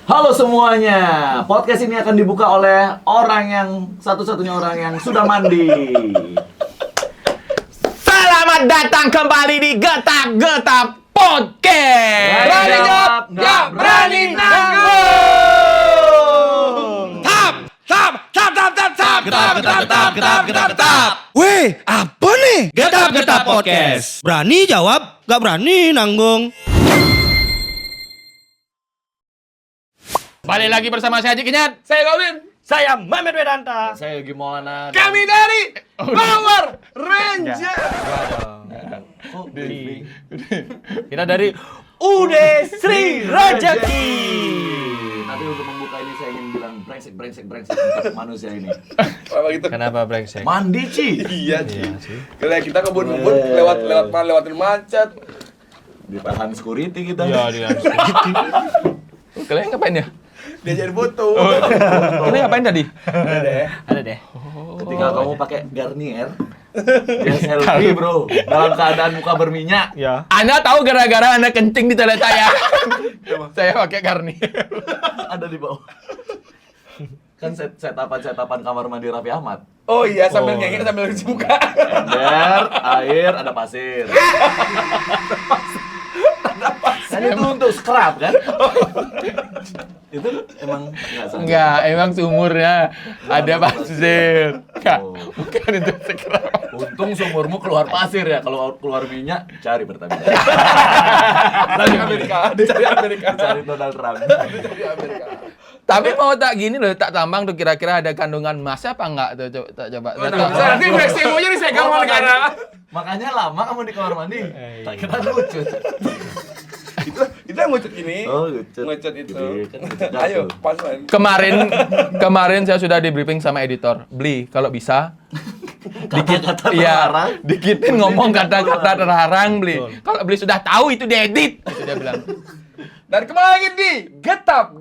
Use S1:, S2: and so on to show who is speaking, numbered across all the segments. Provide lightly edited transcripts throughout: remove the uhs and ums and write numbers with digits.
S1: Halo semuanya, podcast ini akan dibuka oleh satu-satunya orang yang sudah mandi.
S2: Selamat datang kembali di Getap-Getap Podcast.
S1: Berani jawab, nggak berani nanggung.
S3: Getap. Weh, apa nih? Getap Podcast. Berani jawab, gak berani nanggung.
S2: Balik lagi bersama saya Haji Kenyat.
S4: Saya Gawin.
S3: Saya Mamet Wedanta.
S1: Saya Gimolana.
S4: Kami dari Power Ranger.
S2: Kita dari Ude Sri Rejeki.
S1: Tapi untuk membuka ini saya ingin bilang brengsek untuk manusia ini.
S4: Apa gitu?
S2: Kenapa brengsek?
S1: Mandi, Ci.
S4: Iya sih. Kayak kita kebun-kebun lewatin macet.
S1: Ditahan security kita.
S2: Iya, dia. Kalian ngapain ya?
S4: Diajarin foto.
S2: Kalian ngapain tadi?
S3: Ada deh.
S1: Ketika kamu pakai Garnier, dia selfie, bro. Dalam keadaan muka berminyak.
S3: Ya.
S2: Anda tahu gara-gara Anda kencing di toilet saya. Saya pakai Garnier.
S1: Ada di bawah. Kan setapan kamar mandi Raffi Ahmad.
S4: Oh iya, sambil ngengek sambil cuci muka.
S1: Ember, air, ada pasir. Kan itu untuk scrub kan? Itu emang nggak salah.
S2: Enggak, emang sumurnya ada pasir. Enggak,
S1: Oh.
S2: bukan itu sekarang.
S1: Untung sumurmu keluar pasir ya. Kalau keluar minyak, cari Pertamina.
S4: Dari Amerika, dicari Amerika.
S1: Cari Donald Trump.
S4: Dari Amerika.
S2: Tapi mau tak gini loh, tak tambang tuh kira-kira ada kandungan emas apa enggak tuh? Coba.
S4: Bisa nanti Meksikonya disegang sama negara.
S1: Makanya lama kamu di kamar mandi. Tak kira lucu.
S4: Itu yang ngucut ini.
S1: Oh, lucu.
S4: Ngucut itu.
S1: Jadi, kan ngucut
S4: Ayo,
S1: jatuh.
S4: punchline.
S2: Kemarin saya sudah di briefing sama editor. Beli kalau bisa.
S1: Kata-kata
S2: Iya,
S1: terlarang.
S2: dikitin ngomong kata-kata terlarang beli. Kalau beli sudah tahu itu diedit. Itu dia bilang.
S4: Dan kembali lagi di Getap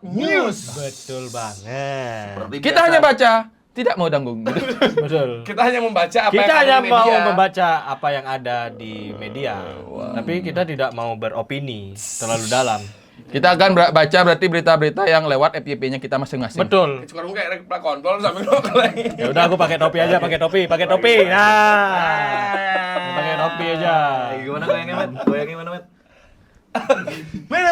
S4: News.
S3: Betul banget.
S1: Seperti
S2: Kita
S1: biasa.
S2: hanya baca, tidak mau tanggung.
S3: Betul.
S4: Kita hanya membaca apa
S3: Kita
S4: yang
S3: hanya
S4: ada di
S3: mau
S4: media.
S3: membaca apa yang ada di media. Tapi kita tidak mau beropini terlalu dalam.
S2: Kita akan baca berarti berita-berita yang lewat FYP-nya kita masing-masing.
S3: Betul.
S4: Cukup kamu kayak plak kontrol sambil nongkrong.
S3: Ya udah aku pakai topi aja, pakai topi. Nah. Pakai topi aja.
S1: Gimana goyangnya, Met? Goyangnya gimana, Met?
S4: Mana.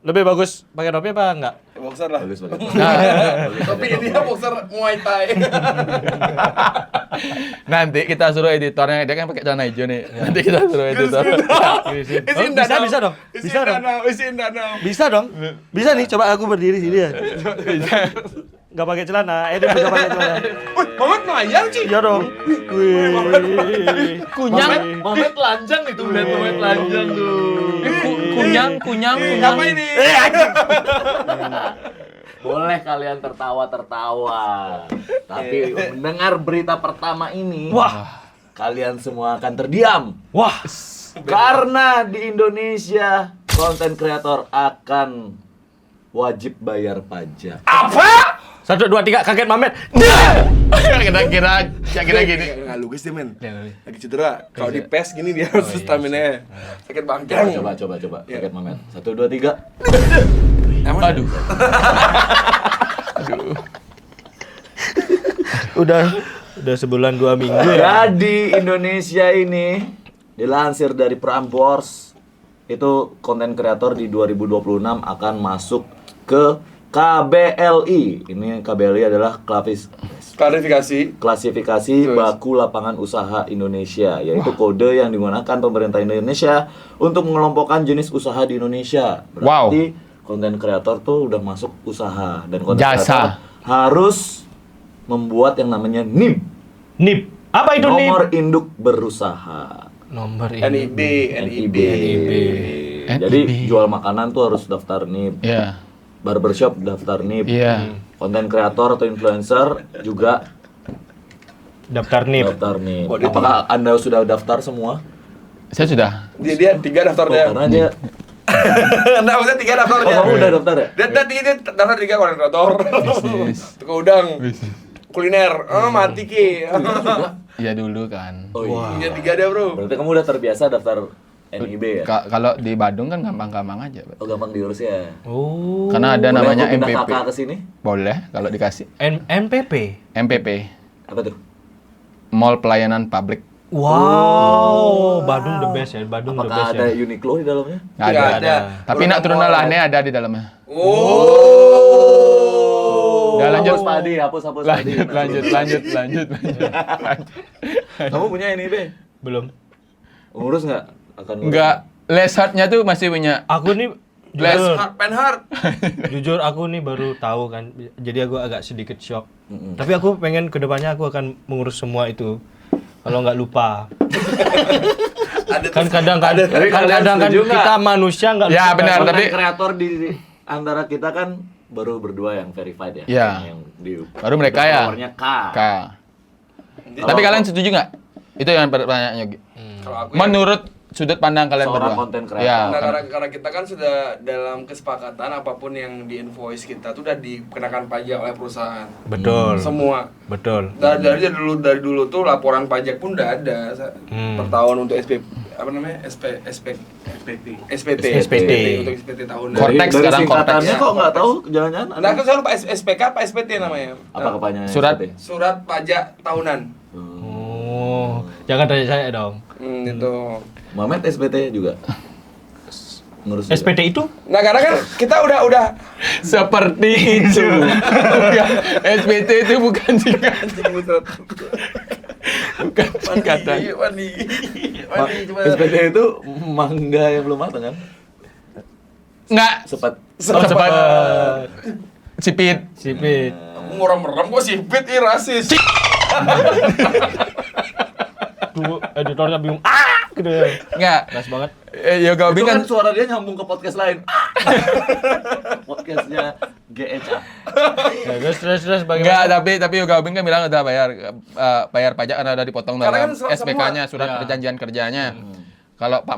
S3: Lebih bagus pakai topi apa enggak?
S4: Boxer lah.
S1: Bagus.
S4: Tapi dia boxer Muay Thai.
S2: Nanti kita suruh editornya, dia kan pakai celana hijau nih. Nanti kita suruh editor.
S4: Isiin
S3: bisa,
S4: danau.
S3: bisa dong. Bisa dong.
S4: Isiin danau.
S3: Bisa dong. Bisa nih, coba aku berdiri sini ya. Enggak pakai celana, Edit juga pakai celana.
S4: Mamat mayang, Ci.
S3: Iya dong. Wih.
S2: Kunyang,
S1: Mamet telanjang itu, lihat Mamet telanjang tuh.
S2: kunyang.
S4: Apa ini?
S1: Boleh kalian tertawa, tapi mendengar berita pertama ini,
S3: Wah.
S1: kalian semua akan terdiam.
S3: Wah.
S1: Karena di Indonesia, konten kreator akan wajib bayar pajak.
S4: Apa?
S3: 1, 2, 3, kaget Mamet.
S2: Kira-kira gini.
S4: Nggak lukis deh, men. Lagi cedera. Kalau di PES gini dia harus stamina. Sakit bangkang.
S1: Coba. Kaget Mamet. 1, 2, 3.
S2: Aduh.
S3: Udah sebulan 2 minggu ya.
S1: Jadi Indonesia ini dilansir dari Prambors, itu konten kreator di 2026 akan masuk ke KBLI. Ini KBLI adalah
S4: Klarifikasi.
S1: klasifikasi
S4: Terus.
S1: baku lapangan usaha Indonesia, yaitu kode yang digunakan pemerintah Indonesia untuk mengelompokkan jenis usaha di Indonesia. Berarti konten kreator tuh udah masuk usaha, dan konten
S2: Jasa.
S1: kreator harus membuat yang namanya NIB.
S3: NIB. Apa itu NIB?
S1: Nomor induk berusaha.
S3: Nomor
S4: NIB.
S1: NIB. Jadi jual makanan tuh harus daftar NIB.
S2: Iya.
S1: Barbershop daftar NIB.
S2: Iya.
S1: Konten kreator atau influencer juga
S3: Daftar NIB.
S1: daftar NIB.
S4: Oh, dia
S1: Apakah Anda sudah daftar semua?
S2: Saya sudah.
S4: Dia 3 daftarnya.
S1: Karena dia
S4: Nah, maksudnya 3 daftarnya.
S1: kamu udah daftar ya?
S4: Dia daftar 3 konten kreator. Tukang udang. Kuliner. Oh, mati Ki.
S2: Ya dulu kan.
S1: Oh iya.
S4: Punya 3 dia, Bro.
S1: Berarti kamu udah terbiasa daftar NIB ya?
S2: Kalau di Badung kan gampang-gampang aja, Pak.
S1: Oh gampang diurus ya.
S3: Oh.
S2: Karena ada
S1: Boleh
S2: namanya
S1: aku pindah
S2: MPP.
S1: kakak ke sini?
S2: Boleh kalau dikasih.
S3: MPP.
S2: MPP,
S1: Apa tuh?
S2: Mall Pelayanan Publik.
S3: Wow, Badung the best ya. Badung the
S1: Apakah
S3: best
S1: ada
S3: ya.
S1: Uniqlo di dalamnya?
S2: Nggak
S4: Nggak
S2: ada.
S4: ada.
S2: Tapi nak turun lahannya ada di dalamnya.
S4: Oh.
S2: Udah lanjut.
S1: Hapus Padi, hapus Padi.
S2: Lanjut.
S1: Kamu punya NIB?
S3: Belum.
S1: Ngurus nggak? Akan ngurus
S2: Enggak, lesatnya tuh masih punya.
S3: Aku nih
S2: Bless.
S3: jujur,
S4: Penhard.
S3: jujur aku nih baru tahu kan. Jadi aku agak sedikit shock. Tapi aku pengen kedepannya aku akan mengurus semua itu. Kalau nggak lupa. Kan kadang kan,
S1: Tapi kalian
S3: kadang kan
S1: setuju nggak?
S3: kita manusia nggak
S2: Ya,
S3: lupa.
S2: benar.
S1: Konten
S2: tapi-
S1: kreator di antara kita kan baru berdua yang verified ya.
S2: Iya.
S1: Yang di
S2: Baru mereka ya.
S1: followernya K.
S2: Tapi kalian setuju nggak? Itu yang pertanyaannya. Gi.
S4: Kalau aku ya,
S2: Menurut sudut pandang kalian
S1: Seorang
S2: berdua.
S1: konten kreator.
S2: Ya,
S4: karena kita kan sudah dalam kesepakatan apapun yang di invoice kita tuh udah dikenakan pajak oleh perusahaan.
S3: Betul.
S4: Semua.
S3: Betul.
S4: Dari dulu tuh laporan pajak pun udah ada per tahun untuk SPT untuk SPT tahunan.
S2: Cortex
S1: Dari
S2: sekarang
S1: singkatannya
S2: Cortex.
S1: kok nggak tahu jangan-jangan?
S4: Nah, aku selalu Pak SPK apa SPT namanya?
S1: Apa kepanjangannya?
S2: Surat.
S1: SPT?
S4: Surat pajak tahunan.
S3: Oh, jangan tanya saya dong.
S4: Itu.
S1: Mamet SPT juga. Ngurus juga?
S3: SPT itu?
S4: Nah, karena kan kita udah
S2: Seperti itu. SPT itu bukan singkatan. Bukan singkatan.
S4: Wandi.
S1: SPT itu mangga yang belum matang kan?
S2: Enggak.
S1: Sepat.
S2: Cepat. Sipit.
S3: Sipit.
S4: Aku orang merem kok sipit ih rasis.
S3: Tuh editornya bingung. Ah, gitu ya.
S2: Enggak.
S3: Keras banget.
S2: Yoga
S1: Itu
S2: Obing
S1: kan
S2: kan
S1: suara dia nyambung ke podcast lain. Podcastnya GHA.
S3: Ya, terus
S2: enggak,
S3: bagaimana?
S2: tapi Yoga Obing kan bilang udah bayar pajak karena udah dipotong
S4: Karena
S2: dalam
S4: kan
S2: SPK-nya,
S4: semua.
S2: surat
S3: Ya.
S2: perjanjian kerjanya. Kalau Pak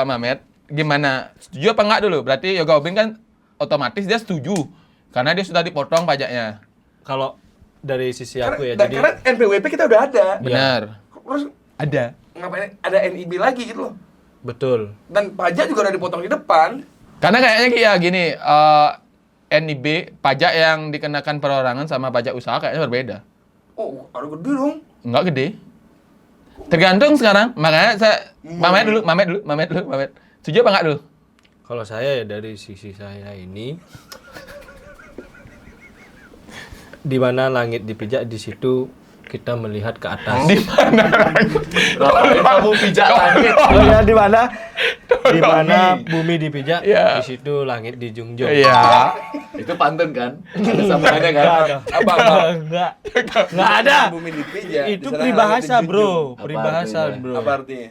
S2: Mamet gimana? Setuju apa enggak dulu? Berarti Yoga Obing kan otomatis dia setuju karena dia sudah dipotong pajaknya.
S3: Kalau dari sisi aku ya,
S4: Karena NPWP kita udah ada.
S2: Benar.
S4: Terus
S2: Ada.
S4: ngapain ada NIB lagi gitu loh.
S3: betul.
S4: Dan pajak juga udah dipotong di depan.
S2: Karena kayaknya kayak gini, NIB pajak yang dikenakan perorangan sama pajak usaha kayaknya berbeda.
S4: Oh, ada gede dong.
S2: Enggak gede. Tergantung sekarang. Makanya saya Mamet dulu. Setuju apa enggak dulu?
S3: Kalau saya ya dari sisi saya ini di mana langit dipijak di situ kita melihat ke atas.
S2: Di mana?
S1: Ngapain kamu pijak langit?
S3: Oh ya di mana? Di mana bumi dipijak,
S2: Iya.
S3: di situ langit dijunjung.
S2: Iya.
S1: Itu pantun kan? Ada sambungannya kan?
S3: Enggak ada.
S4: Apa?
S3: Enggak ada.
S4: Bumi dipijak.
S3: Itu
S4: Di sana
S3: peribahasa,
S4: ada
S3: Bro.
S1: Apa
S3: Peribahasa,
S1: artinya?
S3: Bro.
S4: Apa artinya?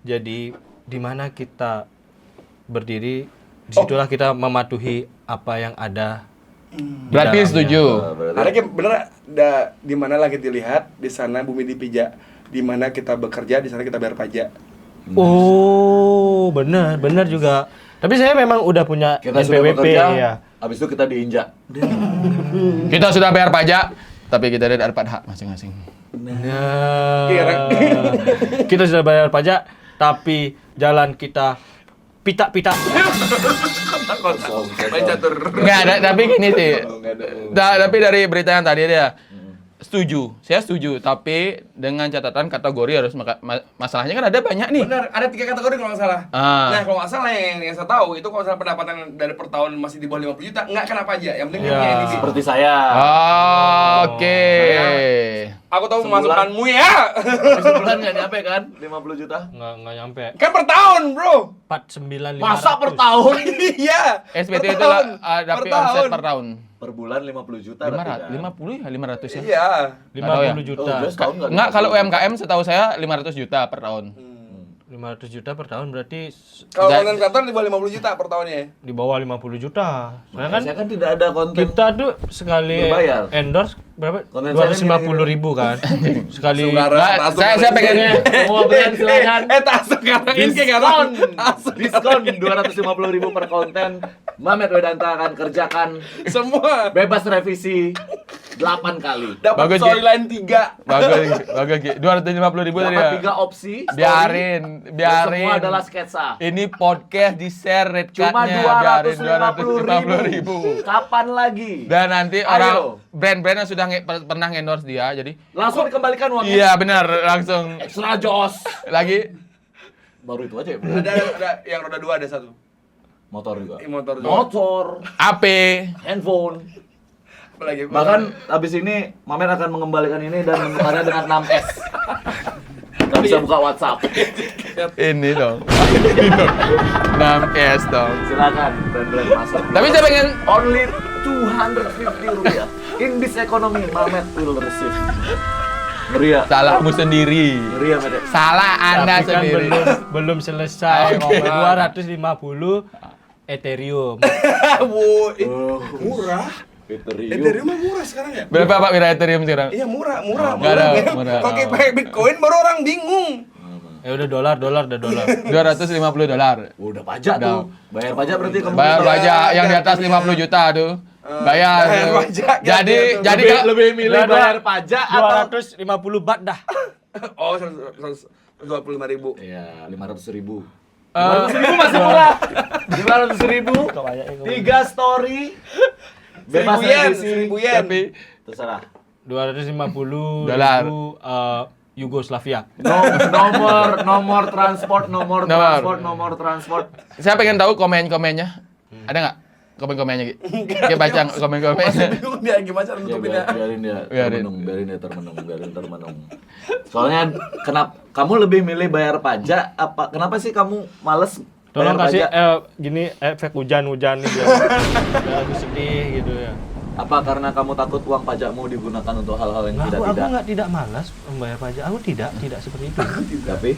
S3: Jadi di mana kita berdiri, disitulah kita mematuhi apa yang ada. di
S2: Berarti
S3: dalamnya.
S2: setuju.
S4: Ada kayak bener di mana lagi dilihat, di sana bumi dipijak. Di mana kita bekerja, di sana kita bayar pajak.
S3: Oh, benar juga. Tapi saya memang udah punya
S1: Kita sudah
S3: NPWP
S1: bekerja,
S3: ya.
S1: habis itu kita diinjak.
S2: Kita sudah bayar pajak, tapi kita ada dapat hak masing-masing.
S3: Nah,
S4: Iya, Rek.
S3: kita sudah bayar pajak, tapi jalan kita pita-pita.
S4: Main catur.
S2: Enggak ada, tapi gini sih.
S1: Nggak ada.
S2: Tapi dari berita yang tadi dia setuju. Saya setuju, tapi dengan catatan kategori harus masalahnya kan ada banyak nih.
S4: Benar, ada 3 kategori kalau nggak salah.
S2: Ah.
S4: Nah, kalau nggak salah yang saya tahu itu kalau misalnya pendapatan dari per tahun masih di bawah 50 juta, nggak kena pajak. Yang penting
S3: Ya.
S4: punya NIB.
S1: Seperti saya.
S2: Oke.
S4: Aku tahu
S1: Sebulan.
S4: pemasukanmu ya.
S1: Sebulan nggak nyampe kan? 50 juta?
S3: Nggak nyampe.
S4: Kan per tahun, bro.
S3: 49.500.
S1: Masa per tahun?
S4: Iya.
S2: SPT
S4: per
S2: itu
S4: tahun.
S2: tapi
S4: Per tahun.
S2: omset per tahun.
S1: Per bulan 50 juta. berarti kan?
S2: 50 ya, 500 ya?
S4: Iya.
S3: 50
S1: Oh,
S3: juta.
S1: udah setahun nggak?
S2: Enggak, kalau UMKM setahu saya 500 juta per tahun.
S3: 500 juta per tahun berarti
S4: Kalau
S2: Dan-
S4: konten kreator di bawah 50 juta per tahunnya.
S3: di bawah 50 juta. Soalnya kan
S1: Saya kan tidak ada konten.
S3: kita tuh sekali
S1: Berbayar.
S3: endorse berapa?
S1: Konten
S3: 250.000 kan. Sekali
S2: Nggak, saya pengennya
S1: Mau belian silakan.
S4: Tak sekarang ini kayak
S1: Diskon 250.000 per konten. Mamet Wedanta akan kerjakan
S4: Semua
S1: bebas revisi 8 kali.
S4: dapat
S2: Bagus,
S4: storyline 3.
S2: Bagus Ki. 250.000 tadi
S1: Dapat
S2: ya.
S1: 3 opsi. story,
S2: Biarin.
S1: dan semua adalah sketsa.
S2: Ini podcast di-share red
S1: Cuma
S2: card-nya.
S1: 250.000. Kapan lagi?
S2: Dan nanti
S1: Ayo.
S2: orang brand-brand yang sudah pernah endorse dia, jadi
S1: Langsung dikembalikan uangnya.
S2: iya benar langsung
S1: Extra jos.
S2: lagi
S1: Baru itu aja ya. Bro.
S4: Ada yang roda 2 ada satu.
S1: Motor juga.
S4: Motor juga.
S1: Motor,
S2: AP.
S1: handphone.
S4: Apalagi
S1: Bahkan habis ini Mamet akan mengembalikan ini dan menukarnya dengan 6S. Kita bisa buka WhatsApp.
S2: Ini dong. 6S dong.
S1: Silakan brand-brand masuk.
S2: Tapi saya pengen
S1: Only 250 rupiah. In this economy, Mamet will receive. Ngeri ya?
S2: salahmu sendiri.
S1: Ngeri ya, Mamet?
S2: Salah Anda
S3: Tapi kan
S2: sendiri.
S3: belum selesai.
S2: Oke.
S3: 250 Ethereum.
S4: murah.
S1: Ethereum.
S4: Ethereum mah murah sekarang ya?
S2: Berapa Pak Wira Ethereum sekarang?
S4: Iya murah.
S2: Nggak ada,
S4: men.
S2: murah.
S4: Pakai Bitcoin baru orang bingung.
S3: Ya udah dolar.
S2: $250.
S1: Udah pajak
S2: Udah.
S1: tuh. Bayar pajak berarti kamu.
S2: Bayar
S4: Iya,
S2: pajak yang di
S4: iya,
S2: atas
S4: iya.
S2: 50 juta tuh. Bayar.
S4: bayar
S2: tuh.
S4: pajak,
S2: Jadi
S4: iya,
S2: jadi
S1: lebih,
S2: Kak,
S1: lebih milih
S3: Udah,
S1: bayar pajak atau
S3: 250 bat dah.
S4: Oh, 125.000.
S1: Iya, 500.000.
S2: Eh.
S1: 500.000 masih murah. 500.000. 3 story. Bebas
S4: 1.000 yen,
S1: revisi.
S4: 1.000 yen.
S2: tapi
S1: Terserah.
S3: 250
S2: Dolar.
S3: ribu Yugoslavia.
S1: Nomor transport, nomor transport.
S2: saya pengen tahu komen-komennya. Ada nggak? Komen-komennya Ki. Ki baca
S4: Masih
S2: komen-komennya.
S4: bingung dia gimana cara
S1: Ya,
S4: nutupinnya.
S1: biarin dia termenung. Soalnya kenapa kamu lebih milih bayar pajak apa? Kenapa sih kamu males
S3: Tolong
S1: bayar
S3: kasih
S1: pajak?
S3: gini efek hujan-hujan nih biar aku sedih gitu ya.
S1: Apa karena kamu takut uang pajakmu digunakan untuk hal-hal yang
S3: Nah, aku
S1: tidak?
S3: tidak malas membayar pajak. Aku tidak seperti itu.
S1: Tapi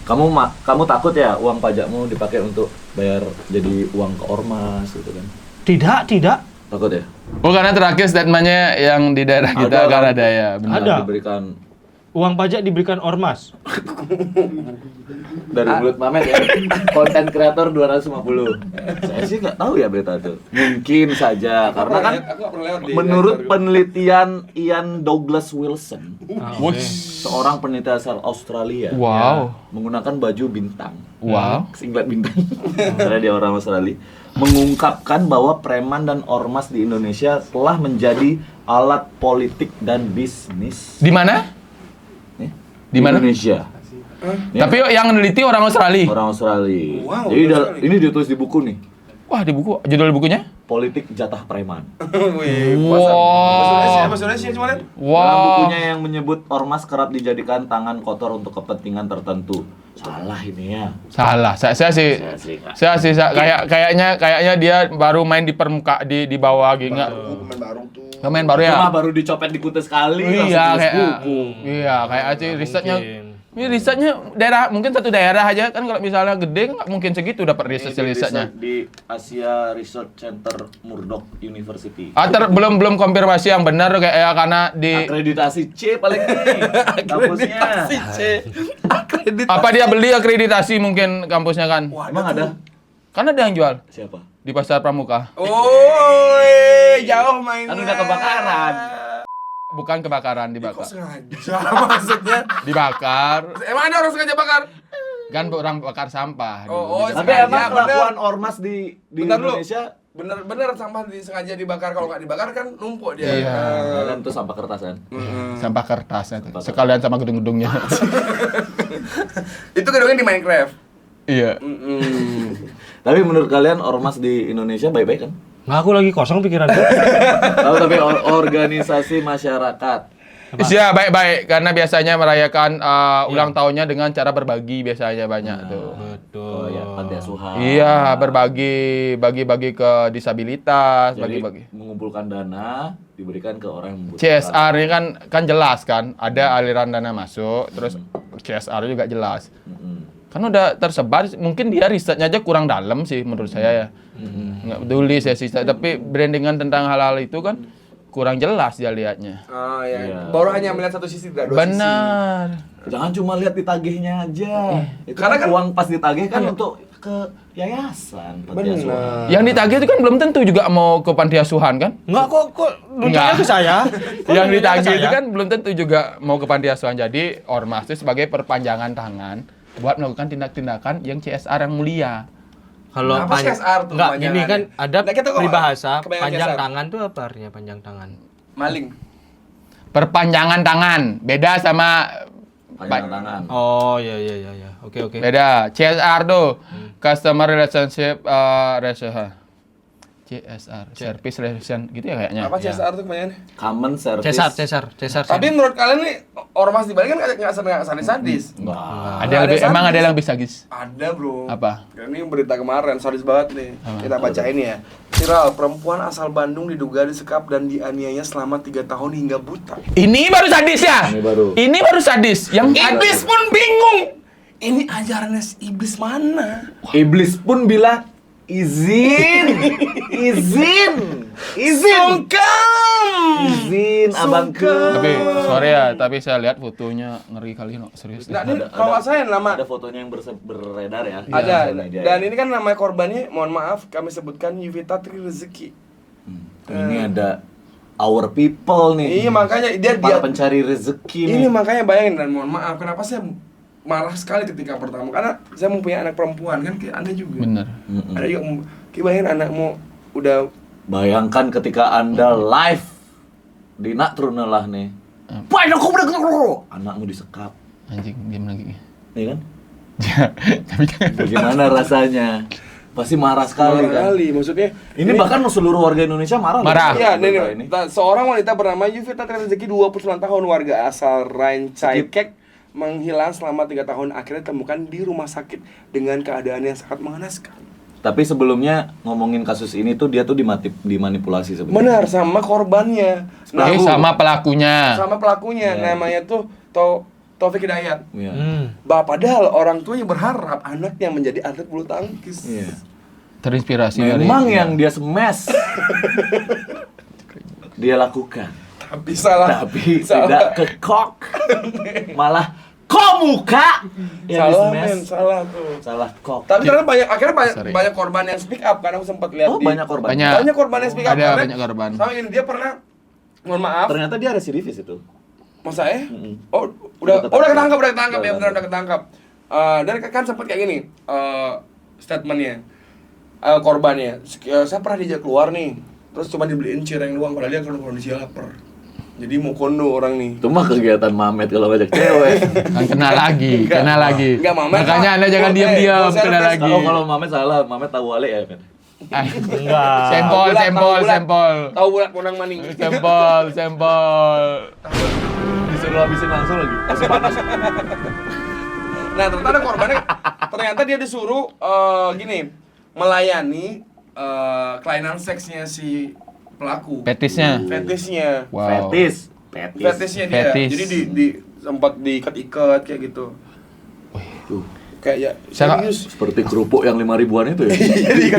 S1: kamu takut ya uang pajakmu dipakai untuk bayar jadi uang ke ormas gitu kan?
S3: Tidak.
S1: Takut ya?
S2: Oh karena terakhir statementnya yang di daerah kita kan ada ya. Benar.
S3: Ada.
S1: Diberikan
S3: Uang pajak diberikan ormas.
S1: dari mulut Mamet ya. Konten kreator 250. Saya sih nggak tahu ya berita itu. Mungkin saja karena kan
S4: Aku nggak pernah lewat di
S1: menurut
S4: Instagram.
S1: penelitian Ian Douglas Wilson,
S3: Oke.
S1: seorang peneliti asal Australia,
S2: Wow.
S1: menggunakan baju bintang,
S2: Wow.
S1: singlet bintang, karena dia orang Australia, mengungkapkan bahwa preman dan ormas di Indonesia telah menjadi alat politik dan bisnis.
S2: Di mana?
S1: Nih,
S2: Di mana?
S1: Indonesia. Ya,
S2: Tapi yang meneliti orang Australia.
S1: orang Australia.
S4: Wow,
S1: Jadi
S4: Australia.
S1: ini ditulis di buku nih,
S2: Wah di buku. Judul bukunya?
S1: politik jatah preman.
S4: Wih,
S2: Wow.
S4: Bahasa Indonesia cuma lihat.
S1: Dalam
S2: Wow.
S1: bukunya yang menyebut ormas kerap dijadikan tangan kotor untuk kepentingan tertentu. Salah ini ya.
S2: Salah. Saya sih.
S1: Saya sih nggak.
S2: Kayaknya dia baru main di di bawah gitu nggak?
S4: Pemain baru tuh.
S2: Pemain baru ya?
S1: Cuma baru dicopet di kute sekali.
S2: Iya
S1: langsung tulis
S2: kayak
S1: buku.
S2: iya kayak aja risetnya.
S3: Mungkin.
S2: Ini risetnya daerah mungkin satu daerah aja kan kalau misalnya gede nggak mungkin segitu dapat
S1: Ini
S2: risetnya.
S1: di Asia Research Center Murdoch University.
S2: Belum konfirmasi yang benar kayak ya, karena di
S1: Akreditasi C paling tinggi kampusnya.
S2: apa dia beli akreditasi mungkin kampusnya kan?
S1: Emang ada?
S2: Kan ada yang jual
S1: Siapa?
S2: di Pasar Pramuka.
S4: Oh, jauh mainnya.
S1: Kan udah kebakaran.
S2: Bukan kebakaran dibakar.
S4: Kok sengaja maksudnya?
S2: Dibakar.
S4: Emang ada orang sengaja bakar?
S2: Kan orang bakar sampah.
S4: Oh,
S2: Di-
S1: Tapi
S4: sengaja,
S1: emang
S4: bener.
S1: kelakuan ormas di
S4: Bentar dulu.
S1: Indonesia
S4: Bener sampah sengaja dibakar, kalau nggak dibakar kan numpuk dia.
S2: Iya.
S1: kan itu sampah kertas kan?
S2: sampah kertasnya tuh. Sekalian sama gedung-gedungnya.
S4: Itu gedungnya di Minecraft.
S2: Iya.
S1: Tapi menurut kalian ormas di Indonesia baik-baik kan?
S3: Nah, aku lagi kosong pikiranku.
S1: Tahu tapi organisasi masyarakat.
S2: Iya, baik-baik karena biasanya merayakan ulang tahunnya dengan cara berbagi biasanya banyak tuh.
S3: Betul.
S1: Oh ya, panti asuhan.
S2: Iya, bagi-bagi ke disabilitas,
S1: Jadi
S2: bagi-bagi.
S1: mengumpulkan dana diberikan ke orang yang membutuhkan.
S2: CSR ini kan jelas kan, ada aliran dana masuk, terus CSR juga jelas. Kan udah tersebar, mungkin dia risetnya aja kurang dalam sih menurut saya ya. Nggak peduli saya sih, tapi brandingan tentang hal-hal itu kan kurang jelas dia lihatnya.
S4: Oh
S1: Iya.
S4: iya. Baru hanya melihat satu sisi, tidak dua sisi.
S2: Benar.
S1: Jangan cuma lihat ditagihnya aja. Itu
S4: Karena
S1: kan
S4: kan-
S1: uang pas ditagih kan untuk ke yayasan, panti asuhan.
S4: Benar.
S2: Yang ditagih itu kan belum tentu juga mau ke panti asuhan kan?
S3: Enggak kok lucunya
S2: Enggak.
S3: ke saya. Kok
S2: Yang
S3: lucunya ke
S2: ditagih itu
S3: saya?
S2: kan belum tentu juga mau ke panti asuhan. Jadi ormas itu sebagai perpanjangan tangan buat melakukan tindak-tindakan yang CSR yang mulia.
S3: Kalau
S4: Apa CSR tuh
S3: enggak gini
S4: panjangannya?
S3: kan ada
S4: Nah, kita kok
S3: peribahasa
S4: kebanyakan
S3: panjang
S4: CSR?
S3: tangan tuh apa artinya panjang tangan?
S4: Maling.
S2: Perpanjangan tangan beda sama
S1: Panjangan tangan.
S3: Oh ya. Oke.
S2: beda. CSR tuh customer relationship CSR service relation gitu ya kayaknya.
S4: Apa CSR tuh kebanyakan?
S1: Common service.
S3: Cesar.
S4: Tapi menurut kalian nih ormas di Bali kan nggak sadis-sadis.
S1: Enggak.
S2: Ada yang lebih, emang ada yang lebih sadis.
S4: Ada bro.
S2: Apa?
S4: Ini berita kemarin sadis banget nih. Kita bacain ya. Viral, perempuan asal Bandung diduga disekap dan dianiaya selama 3 tahun hingga buta.
S2: Ini baru sadis ya?
S1: Ini baru.
S2: Ini baru sadis. Yang
S4: Iblis pun bingung. Ini ajarannya si iblis mana?
S1: Iblis pun bilang izin. Izin abangku.
S2: tapi sorry ya, tapi saya lihat fotonya ngeri kali no, serius.
S4: Nah, ini kalau nggak saya nama
S1: Ada fotonya yang beredar ya.
S4: ada.
S1: Di media
S4: Dan
S1: ya.
S4: ini kan nama korbannya, mohon maaf kami sebutkan Yuvita Tri Rezeki.
S1: Ini ada our people nih.
S4: Iya makanya dia
S1: Para pencari rezeki
S4: ini
S1: nih.
S4: makanya bayangin, dan mohon maaf kenapa saya marah sekali ketika pertama, karena saya mempunyai anak perempuan kan kayak Anda juga.
S2: Bener.
S4: Ada juga kayak bayangin anakmu udah
S1: Bayangkan ketika Anda live di Natrunelah nih. Banyak anakmu disekap.
S2: Anjing, diam lagi.
S1: Iya kan?
S2: Tapi kan
S1: Bagaimana rasanya? Pasti marah sekali
S4: marah
S1: kan.
S4: kali, maksudnya
S1: Ini bahkan seluruh warga Indonesia marah. loh.
S2: Marah.
S4: iya,
S1: Berita
S4: nih, seorang wanita bernama Yuvita Tri Rezeki 29 tahun warga asal Rancaikek menghilang selama 3 tahun, akhirnya ditemukan di rumah sakit dengan keadaan yang sangat mengenaskan.
S1: Tapi sebelumnya ngomongin kasus ini tuh dia tuh dimanipulasi sebenarnya.
S4: Benar, sama korbannya. Nah,
S2: sama pelakunya.
S4: sama pelakunya,
S1: Ya.
S4: namanya tuh Taufik Hidayat.
S1: Iya.
S4: Padahal orang tuanya berharap anaknya menjadi atlet bulu tangkis.
S1: Iya.
S2: Terinspirasi dari
S1: Memang yang dia smash dia lakukan.
S4: Tapi salah.
S1: Tapi
S4: salah.
S1: tidak ke kok. Malah kok muka yang
S4: Salah
S1: di-smash.
S4: men, salah tuh.
S1: Salah kok.
S4: Tapi ternyata akhirnya
S2: Sorry.
S4: banyak korban yang speak up, karena aku sempat lihat
S1: Oh, banyak korban.
S2: Banyak.
S4: korban yang speak up.
S2: Ada
S4: karena
S2: banyak korban.
S4: Sama ini dia pernah, mohon maaf,
S1: Ternyata dia residivis itu.
S4: masa ya?
S1: Mm-mm.
S4: Oh, udah ketangkap ya,
S1: Udah
S4: benar udah ketangkap. Dan kan sempat kayak gini, statementnya, korbannya, saya pernah diajak keluar nih, terus cuma dibeliin cireng doang, padahal dia kondisi lapar. Jadi mau kondo orang nih.
S1: Itu mah kegiatan Mamet kalau ngajak cewek.
S2: kan kena lagi, kena lagi.
S4: Enggak, Mamet,
S2: Makanya
S4: Pak.
S2: Anda jangan
S4: Buat-
S2: diam-diam,
S4: buat
S2: kena
S4: service.
S2: lagi.
S1: Oh, kalau Mamet salah, Mamet tahu wale ya, men.
S2: Ah,
S3: Enggak.
S2: Sampel,
S4: Bulat,
S2: sampel,
S4: tahu bulat.
S2: sampel.
S4: Tahu bulat punang maning.
S2: Sampel.
S1: Disuruh habisin langsung lagi. Masih panas.
S4: Nah, ternyata ada korbannya. Ternyata dia disuruh gini, melayani kelainan seksnya si pelaku.
S2: Petisnya.
S4: Fetisnya.
S2: Wow.
S4: Fetisnya dia.
S2: Fetis.
S4: Jadi sempat diikat-ikat kayak gitu.
S1: Tuh,
S4: Kayak ya
S2: Saya-
S4: serius.
S1: seperti kerupuk yang 5 ribuan itu ya.
S4: Iya,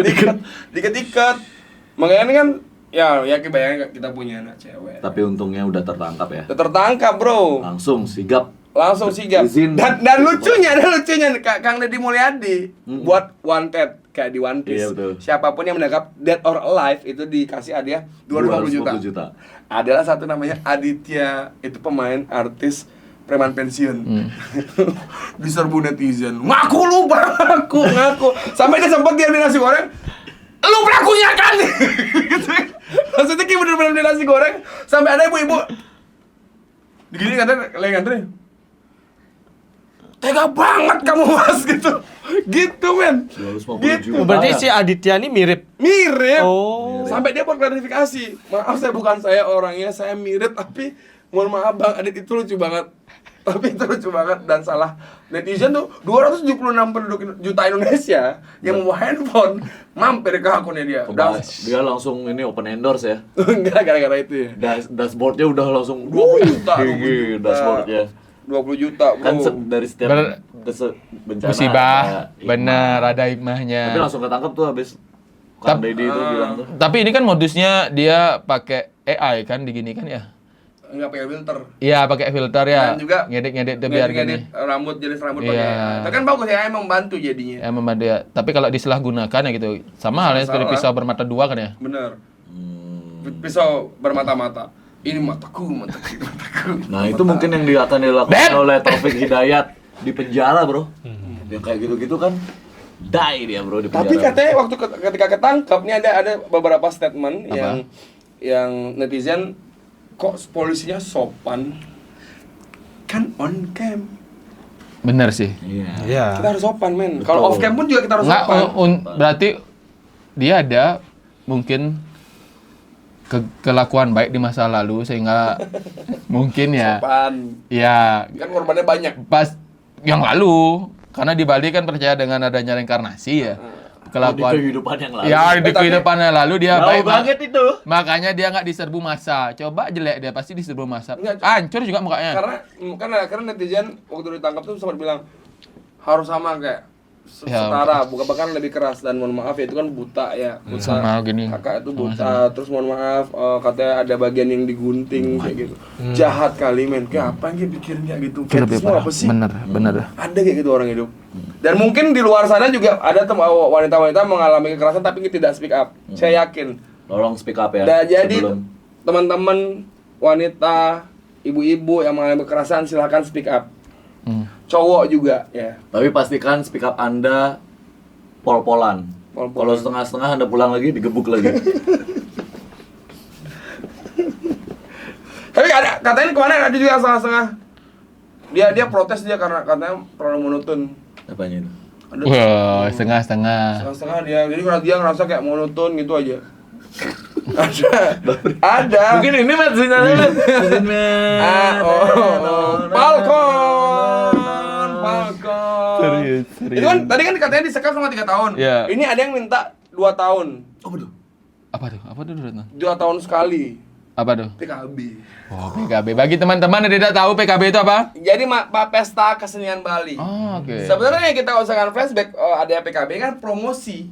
S4: diikat-ikat. Makanya ini kan ya kebayang kita punya anak cewek.
S1: Tapi untungnya udah tertangkap ya.
S4: Udah tertangkap, Bro.
S1: Langsung sigap.
S4: Langsung sigap.
S1: Izin.
S4: Dan lucunya Kang Deddy Mulyadi buat wanted kayak di One Piece.
S1: Iya, betul.
S4: Siapapun yang menangkap dead or alive itu dikasih hadiah 250 juta. Adalah satu namanya Aditya, itu pemain artis preman pensiun. Diserbu netizen. Ngaku lu, ngaku. Sampai dia sempat dia beli nasi goreng. Lu pelakunya kan? Gitu. Maksudnya kayak bener-bener beli nasi goreng sampai ada ibu-ibu digini katanya lagi ngantri. Tega banget kamu Mas gitu. Gitu men.
S1: 250
S4: Gitu.
S1: juta.
S3: Berarti si Aditya ini mirip.
S4: Mirip.
S3: Oh.
S4: Sampai dia buat klarifikasi. Maaf saya orangnya, saya mirip tapi mohon maaf Bang Adit itu lucu banget. Tapi itu lucu banget dan salah netizen tuh 276 penduduk juta Indonesia yang membawa handphone mampir ke akunnya dia. Udah
S1: Dia langsung ini open endorse ya.
S4: enggak gara-gara itu ya.
S1: Dashboardnya udah langsung
S4: 20 juta, 20
S1: tinggi
S4: juta.
S1: dashboardnya.
S4: 20 juta, Bro.
S1: Kan dari setiap bencana
S2: Musibah,
S1: ada hikmah.
S2: bener ada hikmahnya.
S1: Tapi langsung ketangkep tuh habis Kang Deddy itu bilang tuh.
S2: Tapi ini kan modusnya dia pakai AI kan digini kan ya.
S4: nggak pakai filter.
S2: Iya, pakai filter ya.
S4: Dan juga
S2: ngedit tuh biar gini.
S4: ngedit rambut, jenis rambut
S2: Iya.
S4: pakai. Itu kan bagus ya, emang membantu jadinya.
S2: Ya membantu ya. Tapi kalau disalahgunakan ya gitu. Sama halnya seperti
S4: Salah.
S2: pisau bermata dua kan ya.
S4: Bener. Pisau bermata-mata. Ini mataku.
S1: Nah, itu mungkin yang akan dilakukan oleh Taufik Hidayat di penjara, Bro. Yang kayak gitu-gitu kan die dia, Bro, di penjara.
S4: Tapi katanya waktu ketika ketangkap nih ada beberapa statement yang netizen kok polisinya sopan. Kan on cam.
S2: Bener sih.
S1: Iya.
S3: Iya.
S4: Kita harus sopan, men. Kalau off cam pun juga kita harus
S2: Nggak,
S4: sopan.
S2: berarti dia ada mungkin kelakuan baik di masa lalu sehingga mungkin ya.
S4: Sopan.
S2: Ya,
S4: Kan korbannya banyak.
S2: pas yang lalu karena di Bali kan percaya dengan adanya reinkarnasi ya.
S1: Di
S2: Kelakuan
S1: kehidupan yang lalu.
S2: ya di kehidupan yang lalu dia
S1: Jauh
S2: baik
S1: banget itu.
S2: makanya dia nggak diserbu massa. Coba jelek dia pasti diserbu massa.
S4: Nggak.
S2: Hancur juga mukanya.
S4: Karena netizen waktu ditangkap tuh sempat bilang harus sama kayak
S2: Ya,
S4: setara, bukan bahkan lebih keras. Dan mohon maaf ya, itu kan buta ya, buta.
S2: Sama gini.
S4: Kakak itu buta, terus mohon maaf katanya ada bagian yang digunting kayak gitu. Jahat kali, men. Kayak apa yang dia pikirin kayak gitu? Fetish mau apa sih?
S2: Bener.
S4: Ada kayak gitu orang hidup. Dan mungkin di luar sana juga ada wanita-wanita mengalami kekerasan tapi tidak speak up. Saya yakin.
S1: Tolong speak up ya.
S4: Dan jadi
S1: sebelum.
S4: teman-teman wanita, ibu-ibu yang mengalami kekerasan silahkan speak up. Cowok juga ya.
S1: Tapi pastikan speak up Anda pol-polan.
S4: Pol-polan.
S1: Kalau setengah-setengah Anda pulang lagi digebuk lagi.
S4: Tapi ada katanya kemana ada juga yang setengah-setengah. Dia protes dia karena katanya terlalu monoton.
S1: Apanya itu?
S4: Ada
S2: Wah, setengah-setengah.
S4: setengah-setengah dia. Jadi kalau dia ngerasa kayak monoton gitu aja. ada.
S1: Mungkin ini mesinnya dulu.
S4: Falcon.
S2: Serius.
S4: Itu kan tadi kan katanya disekap sama 3 tahun.
S2: Iya.
S4: Ini ada yang minta 2 tahun.
S1: Oh, betul.
S2: Apa tuh? Apa tuh?
S4: 2 tahun sekali.
S2: Apa tuh?
S4: PKB.
S2: Oh, PKB. Bagi teman-teman yang tidak tahu PKB itu apa?
S4: Jadi pesta kesenian Bali.
S2: Oh, oke.
S4: Sebenarnya yang kita usahakan flashback ada PKB kan promosi.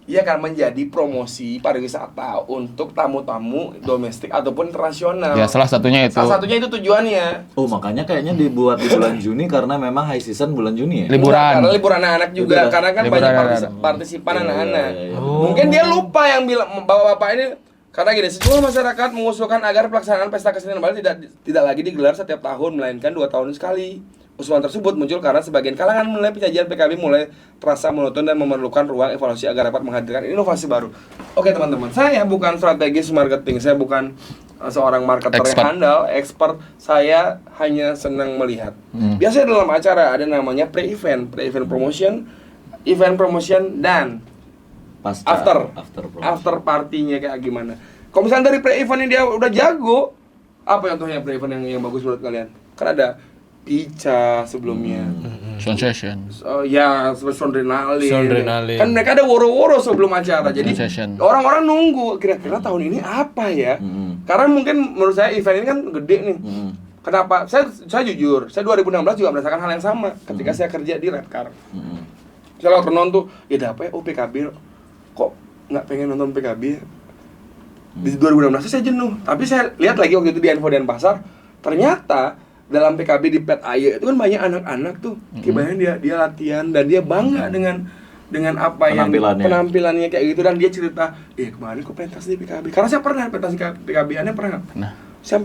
S4: Iya kan menjadi promosi pariwisata untuk tamu-tamu domestik ataupun internasional.
S2: Ya, salah satunya itu.
S4: Salah satunya itu tujuannya.
S1: Oh, makanya kayaknya dibuat di bulan Juni karena memang high season bulan Juni ya.
S2: Liburan.
S4: Karena liburan anak-anak juga,
S1: Liburan.
S4: karena kan
S2: Liburan
S4: banyak
S2: anak-anak.
S4: partisipan
S1: Iya,
S4: anak-anak.
S1: iya, iya.
S4: Mungkin dia lupa yang bilang bapak-bapak ini karena gini, sejumlah masyarakat mengusulkan agar pelaksanaan pesta kesenian Bali tidak lagi digelar setiap tahun melainkan 2 tahun sekali. Usulan tersebut muncul karena sebagian kalangan menilai penyajian PKB mulai terasa monoton dan memerlukan ruang evaluasi agar dapat menghadirkan inovasi baru. Oke teman-teman, saya bukan strategis marketing, saya bukan seorang marketer yang
S2: Expert.
S4: handal, expert. Saya hanya senang melihat. Biasanya dalam acara ada namanya pre-event promotion, event promotion, dan
S1: Pasca,
S4: after
S1: promotion.
S4: partinya kayak gimana. Kalau misalnya dari pre-event ini dia udah jago, apa contohnya pre-event yang bagus menurut kalian? Kan ada Pica sebelumnya.
S2: Sensation.
S4: Ya, Sondrenalin.
S3: Sondrenalin.
S4: Kan mereka ada woro-woro sebelum acara. Jadi
S2: Sensation.
S4: orang-orang nunggu kira-kira tahun ini apa ya? Karena mungkin menurut saya event ini kan gede nih. Kenapa? Saya jujur, saya 2016 juga merasakan hal yang sama ketika saya kerja di Red Car. Saya kalau nonton tuh, ya ada apa ya? Oh PKB, kok nggak pengen nonton PKB ya? Di 2016 saya jenuh. Tapi saya lihat lagi waktu itu di Info Denpasar, ternyata dalam PKB di Pet Aye itu kan banyak anak-anak tuh. Kayaknya dia latihan dan dia bangga dengan apa yang penampilannya kayak gitu, dan dia cerita, kemarin kok pentas di PKB. Karena saya pernah pentas di PKB, Anda pernah nggak?
S2: Nah,
S4: Saya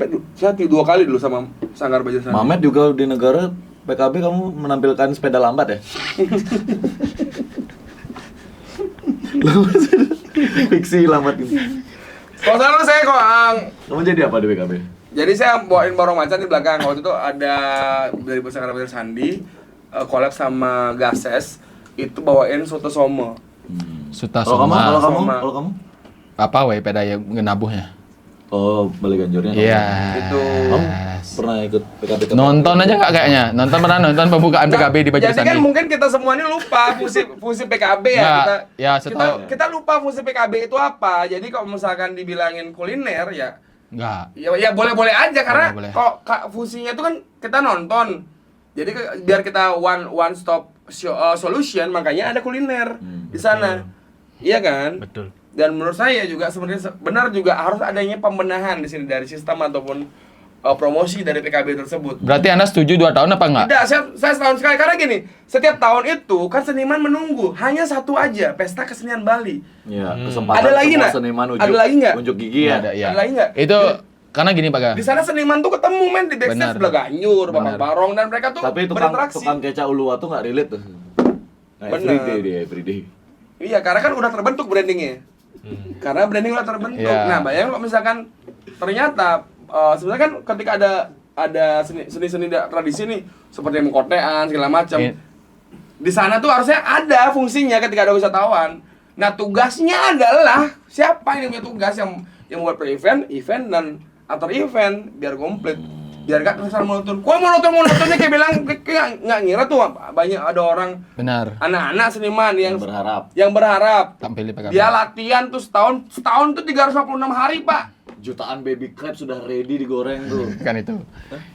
S4: 2 kali dulu sama Sanggar Baja Sandi.
S1: Mamet juga di negara PKB kamu menampilkan sepeda lambat ya? Fiksi lambat ini.
S4: Kalau sekarang saya kok
S1: Kamu jadi apa di PKB?
S4: jadi saya bawain borong macan di belakang. Waktu itu ada dari Sanggar Baja Sandi collab sama Gases, itu bawain soto somo.
S2: Suta
S1: Kalau
S2: Soma.
S1: kamu?
S2: Apa we peda ya ngenabuhnya?
S1: Oh, balik ganjurnya.
S2: Iya.
S4: Itu.
S1: Kamu pernah ikut PKB?
S2: Nonton aja nggak kayaknya? Pernah nonton pembukaan PKB di Baja
S4: Jadi kan
S2: Sandi?
S4: mungkin kita semua ini lupa fungsi PKB ya.
S2: Nggak, ya, setahu-
S4: kita lupa fungsi PKB itu apa. Jadi kalau misalkan dibilangin kuliner ya
S2: Nggak.
S4: ya boleh-boleh aja karena
S2: Boleh-boleh.
S4: kok fungsinya itu kan kita nonton. Jadi biar kita one stop solution, makanya ada kuliner di sana. Iya kan?
S3: Betul.
S4: Dan menurut saya juga sebenarnya benar juga harus adanya pembenahan di sini dari sistem ataupun promosi dari PKB tersebut.
S2: Berarti Anda setuju 2 tahun apa enggak?
S4: Tidak, saya setahun sekali karena gini, setiap tahun itu kan seniman menunggu hanya satu aja, pesta kesenian Bali.
S1: Ya, kesempatan
S4: Ada lagi
S1: semua
S4: nggak?
S1: seniman
S4: Ada lagi nggak?
S1: unjuk gigi ya.
S2: Ada, ya.
S4: Ada lagi nggak?
S2: Itu karena gini Pak Ga.
S4: Di sana seniman tuh ketemu men di backstage
S2: Benar.
S4: sebelah Ganyur, Bapak
S2: Benar.
S4: Barong dan mereka tuh
S1: Tapi tukang
S4: berinteraksi.
S1: keca Uluwa tuh nggak relate tuh. Nah,
S4: Bener.
S1: everyday.
S4: Iya, karena kan udah terbentuk brandingnya. Karena branding udah terbentuk.
S2: Iya.
S4: Nah, bayangin kalau misalkan ternyata sebenarnya kan ketika ada seni-seni tradisi nih seperti mengkotean segala macam.
S2: Iya.
S4: Di sana tuh harusnya ada fungsinya ketika ada wisatawan. Nah, tugasnya adalah siapa yang punya tugas yang buat pre-event, event dan after event biar komplit. Biar gak terkesan monoton. Kok monotonnya kayak bilang kayak nggak ngira tuh banyak ada orang
S2: Benar.
S4: anak-anak seniman yang
S1: Berharap
S2: Tampil di PKB.
S4: dia latihan tuh setahun tuh 356 hari, Pak.
S1: jutaan baby crab sudah ready digoreng tuh.
S2: Kan itu.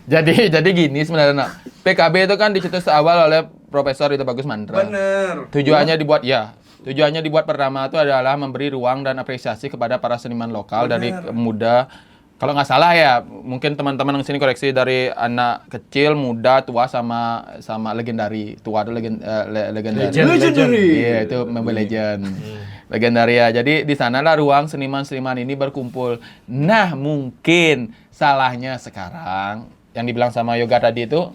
S2: Jadi gini sebenarnya Nak. PKB itu kan dicetus awal oleh Profesor itu Bagus Mandra.
S4: Bener.
S2: Tujuannya dibuat pertama itu adalah memberi ruang dan apresiasi kepada para seniman lokal dari muda. Kalau nggak salah ya, mungkin teman-teman yang sini koreksi dari anak kecil, muda, tua sama legendari. Tua itu legendari.
S3: Legend.
S2: Iya, itu Mobile Legend. Legendari ya. Jadi di sanalah ruang seniman-seniman ini berkumpul. Nah, mungkin salahnya sekarang yang dibilang sama Yoga tadi itu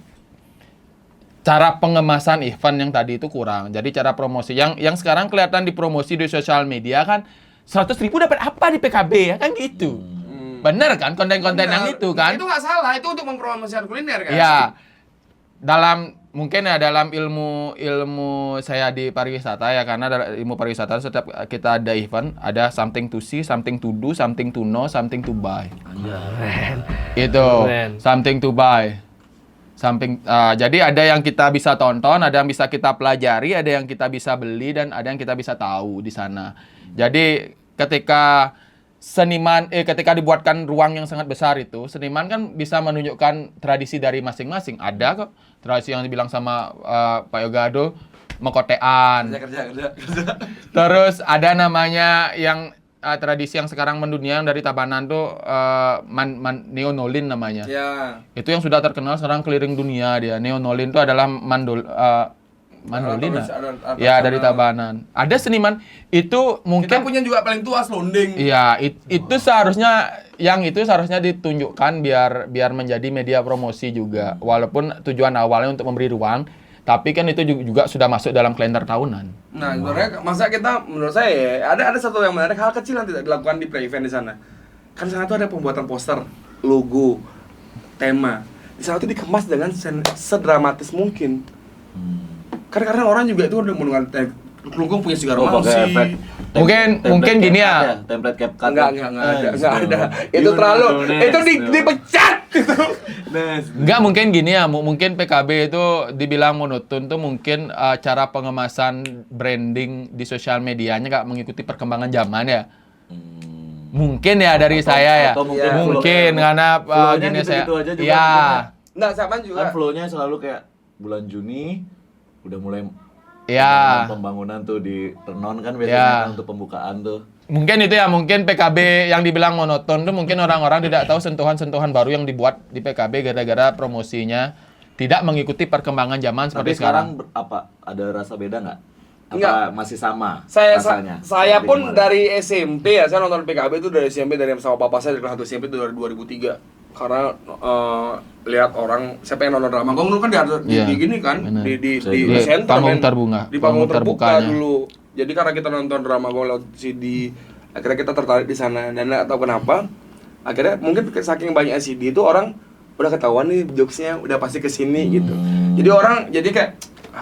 S2: cara pengemasan event yang tadi itu kurang. Jadi cara promosi yang sekarang kelihatan dipromosi di sosial media kan 100.000 dapat apa di PKB ya kan gitu. Bener kan konten-konten yang itu kan?
S4: Itu nggak salah, itu untuk mempromosikan kuliner kan?
S2: Ya. Mungkin dalam ilmu saya di pariwisata ya, karena dalam ilmu pariwisata setiap kita ada event ada something to see, something to do, something to know, something to buy. Itu
S3: Keren.
S2: something to buy. Jadi ada yang kita bisa tonton, ada yang bisa kita pelajari, ada yang kita bisa beli dan ada yang kita bisa tahu di sana. Jadi ketika ketika dibuatkan ruang yang sangat besar itu, seniman kan bisa menunjukkan tradisi dari masing-masing. Ada kok tradisi yang dibilang sama Pak Yogado, mengkotean.
S4: Kerja.
S2: Terus ada namanya yang tradisi yang sekarang mendunia yang dari Tabanan tuh neonolin namanya.
S4: Ya.
S2: Itu yang sudah terkenal sekarang keliling dunia dia. Neonolin itu adalah mandolin. Ya, dari Tabanan. Ada seniman itu
S4: Kita
S2: mungkin
S4: punya juga paling tua Slonding.
S2: iya, itu seharusnya ditunjukkan biar menjadi media promosi juga. Walaupun tujuan awalnya untuk memberi ruang, tapi kan itu juga sudah masuk dalam kalender tahunan.
S4: Nah, sebenarnya masa kita menurut saya ya, ada satu yang menarik, hal kecil yang tidak dilakukan di pre-event di sana. Kan di sana tuh ada pembuatan poster, logo, tema. Di sana tuh dikemas dengan sedramatis mungkin. Karena orang juga itu udah menggunakan Kelungkung punya sigara
S1: pakai efek.
S2: Mungkin gini ya.
S1: Template CapCut.
S4: Enggak ada. Itu terlalu dipecat itu.
S2: Enggak, mungkin gini ya, mungkin PKB itu dibilang monoton tuh mungkin cara pengemasan branding di sosial medianya nggak mengikuti perkembangan zaman ya. Mungkin ya dari saya ya.
S1: atau
S2: Mungkin karena
S1: flow-nya
S2: gini saya.
S1: gitu-gitu aja juga
S2: Iya.
S4: Nah, sama
S1: Kan
S4: juga.
S1: flow-nya selalu kayak bulan Juni udah mulai
S2: Ya.
S1: pembangunan tuh di Renon kan
S2: Ya.
S1: biasanya kan untuk pembukaan tuh.
S2: Mungkin itu ya, mungkin PKB yang dibilang monoton tuh mungkin orang-orang tidak tahu sentuhan-sentuhan baru yang dibuat di PKB gara-gara promosinya tidak mengikuti perkembangan zaman
S1: Tapi
S2: seperti sekarang.
S1: apa ada rasa beda nggak? Apa
S4: Enggak.
S1: masih sama
S4: Saya
S1: rasanya?
S4: saya
S1: Seperti
S4: pun
S1: kemarin?
S4: dari SMP ya, saya nonton PKB itu dari SMP, dari sama papa saya dari kelas 1 SMP itu dari 2003. Karena lihat orang, saya pengen nonton drama dulu kan
S2: Iya,
S4: di gini kan,
S2: benar.
S4: di
S2: Di
S4: center
S2: panggung
S4: men.
S2: terbunga,
S4: Di panggung terbuka
S2: terbukanya.
S4: dulu. Jadi karena kita nonton drama lewat CD, akhirnya kita tertarik di sana dan nggak tahu kenapa. Akhirnya mungkin saking banyak CD itu orang udah ketahuan nih jokesnya udah pasti kesini gitu. Jadi orang jadi kayak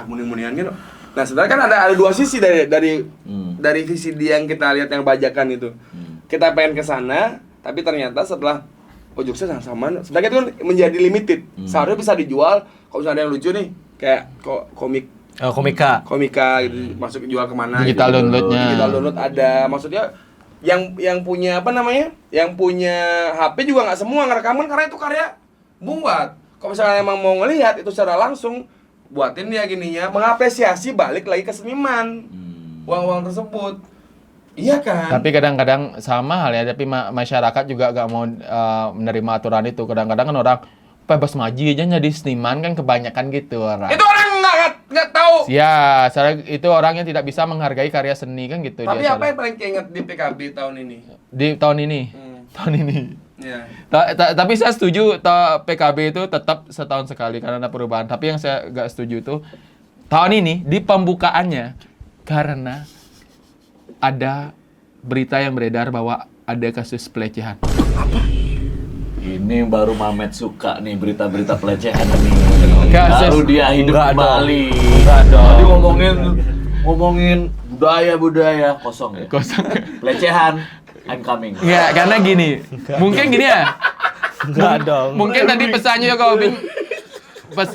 S4: muning-muningan gitu. Nah, sebenarnya kan ada dua sisi dari VCD yang kita lihat yang bajakan itu. Kita pengen ke sana, tapi ternyata setelah jokesnya sama, sebenarnya itu kan menjadi limited. Seharusnya bisa dijual kalau misalnya ada yang lucu nih, kayak komika gitu, masuk jual kemana?
S2: Digital
S4: gitu.
S2: downloadnya.
S4: Digital download ada, maksudnya yang punya apa namanya? Yang punya HP juga nggak semua ngerekaman karena itu karya buat. Kalau misalnya emang mau ngelihat itu secara langsung, buatin dia gininya, mengapresiasi balik lagi ke seniman uang-uang tersebut. Iya kan?
S2: Tapi kadang-kadang sama hal ya, tapi masyarakat juga gak mau menerima aturan itu. Kadang-kadang kan orang bebas maju aja jadi seniman kan kebanyakan gitu orang.
S4: Itu orang nggak tahu.
S2: Ya, itu orang yang tidak bisa menghargai karya seni kan gitu.
S4: Tapi
S2: dia
S4: apa yang paling keinget di PKB tahun ini?
S2: di tahun ini? Tahun ini.
S4: Iya.
S2: Tapi saya setuju PKB itu tetap setahun sekali karena ada perubahan. Tapi yang saya gak setuju itu tahun ini di pembukaannya karena ada berita yang beredar bahwa ada kasus pelecehan.
S1: Ini baru Mamet suka nih berita-berita pelecehan nih.
S2: Kasus-
S1: Baru dia hidup
S3: Enggak
S1: kembali.
S2: Enggak dong.
S1: Tadi ngomongin budaya kosong ya.
S2: Kosong.
S1: Pelecehan, I'm coming.
S2: Ya, karena gini. Mungkin gini ya.
S3: Enggak dong.
S2: Mungkin tadi pesannya kau Ubin.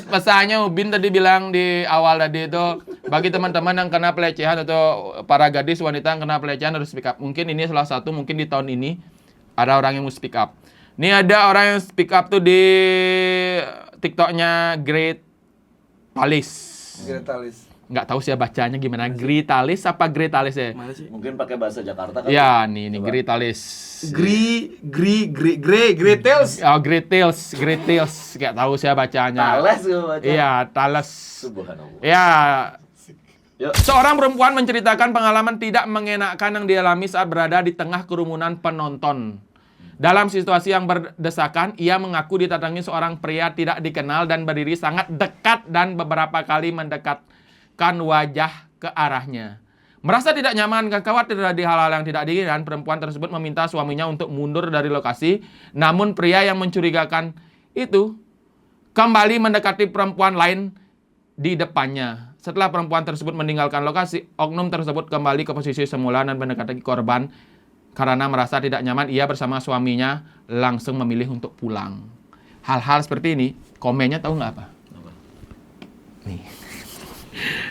S2: Pesannya Ubin tadi bilang di awal tadi itu bagi teman-teman yang kena pelecehan atau para gadis wanita yang kena pelecehan harus speak up. Mungkin ini salah satu, mungkin di tahun ini ada orang yang mau speak up. Ini ada orang yang speak up tuh di TikToknya Great Alice.
S4: Gretalis.
S2: Nggak tahu sih bacanya gimana. Great Alice apa Great Alice ya?
S4: Mana sih?
S1: Mungkin pakai bahasa Jakarta kan?
S2: Ya, nih Great Alice.
S4: Greatels.
S2: Oh, Great Tales. Nggak tahu saya bacanya.
S1: Tales gue baca.
S2: Iya, Tales.
S1: Subhanallah.
S2: Ya,
S1: Yuk.
S2: seorang perempuan menceritakan pengalaman tidak mengenakan yang dialami saat berada di tengah kerumunan penonton. Dalam situasi yang berdesakan, ia mengaku didatangi seorang pria tidak dikenal dan berdiri sangat dekat dan beberapa kali mendekatkan wajah ke arahnya. Merasa tidak nyaman dan khawatir terjadi hal-hal yang tidak diinginkan, perempuan tersebut meminta suaminya untuk mundur dari lokasi. Namun pria yang mencurigakan itu kembali mendekati perempuan lain di depannya. Setelah perempuan tersebut meninggalkan lokasi, oknum tersebut kembali ke posisi semula dan mendekati korban. Karena merasa tidak nyaman, ia bersama suaminya langsung memilih untuk pulang. Hal-hal seperti ini, komennya tahu nggak apa? Nih.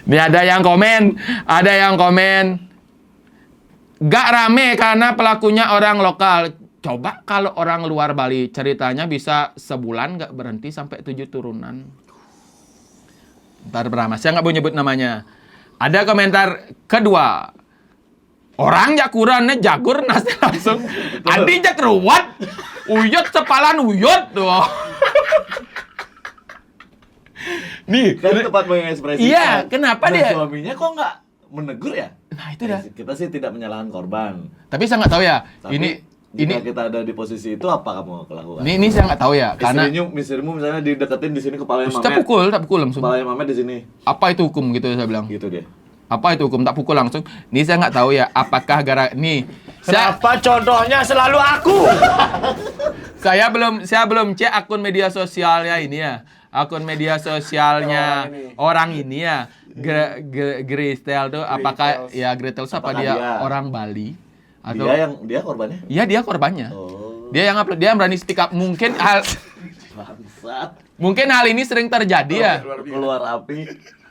S2: Ini ada yang komen. Gak rame karena pelakunya orang lokal. Coba kalau orang luar Bali, ceritanya bisa sebulan gak berhenti sampai 7 turunan. Ntar berapa? Saya nggak mau nyebut namanya. Ada komentar kedua. Orang jakurannya jagur nasi langsung. Adi jak ruwat. Uyut sepalan uyut tuh. Nih,
S1: Kan tepat mengekspresikan.
S2: Iya, kenapa
S1: Dan
S2: dia?
S1: suaminya kok nggak menegur ya?
S2: Nah, itu dah.
S1: Kita sih tidak menyalahkan korban.
S2: Tapi saya nggak tahu ya.
S1: Tapi
S2: Ini
S1: jika kita ada di posisi itu apa kamu lakukan?
S2: ini saya nggak tahu ya. Karena
S1: Istrimu misalnya dideketin di sini kepalanya
S2: tak
S1: Mamet.
S2: pukul langsung.
S1: Kepalanya Mamet di sini.
S2: Apa itu hukum gitu saya bilang.
S1: Gitu dia.
S2: Apa itu hukum? Tak pukul langsung. Ini saya nggak tahu ya. Apakah saya
S3: Kenapa contohnya selalu aku?
S2: saya belum cek akun media sosialnya ini ya. Akun media sosialnya orang ini ya. Gretel tuh apakah ya Gretel apa
S1: Apakah
S2: dia
S1: dia?
S2: orang Bali atau
S1: Dia korbannya?
S2: Iya, dia korbannya.
S1: Oh.
S2: Dia yang upload, dia yang berani speak up. Mungkin hal ini sering terjadi ya.
S1: Keluar api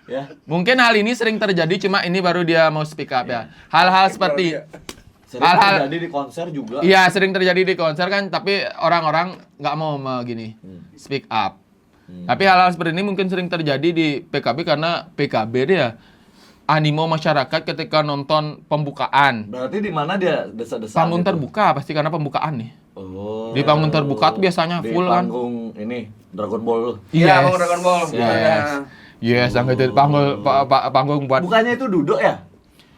S1: ya.
S2: Mungkin hal ini sering terjadi, cuma ini baru dia mau speak up ya. Hal-hal seperti
S1: Sering terjadi di konser juga.
S2: iya, sering terjadi di konser kan, tapi orang-orang nggak mau gini speak up. Tapi hal-hal seperti ini mungkin sering terjadi di PKB karena PKB dia animo masyarakat ketika nonton pembukaan.
S1: Berarti di mana dia desa-desa?
S2: Panggung
S1: gitu?
S2: terbuka pasti karena pembukaan nih.
S1: Oh.
S2: Di panggung terbuka tuh biasanya
S1: Di
S2: full kan.
S1: panggung ini Dragon Ball.
S4: Iya, Bang Dragon Ball.
S2: Yes. Yes, yang itu panggung buat
S1: Bukannya itu duduk ya?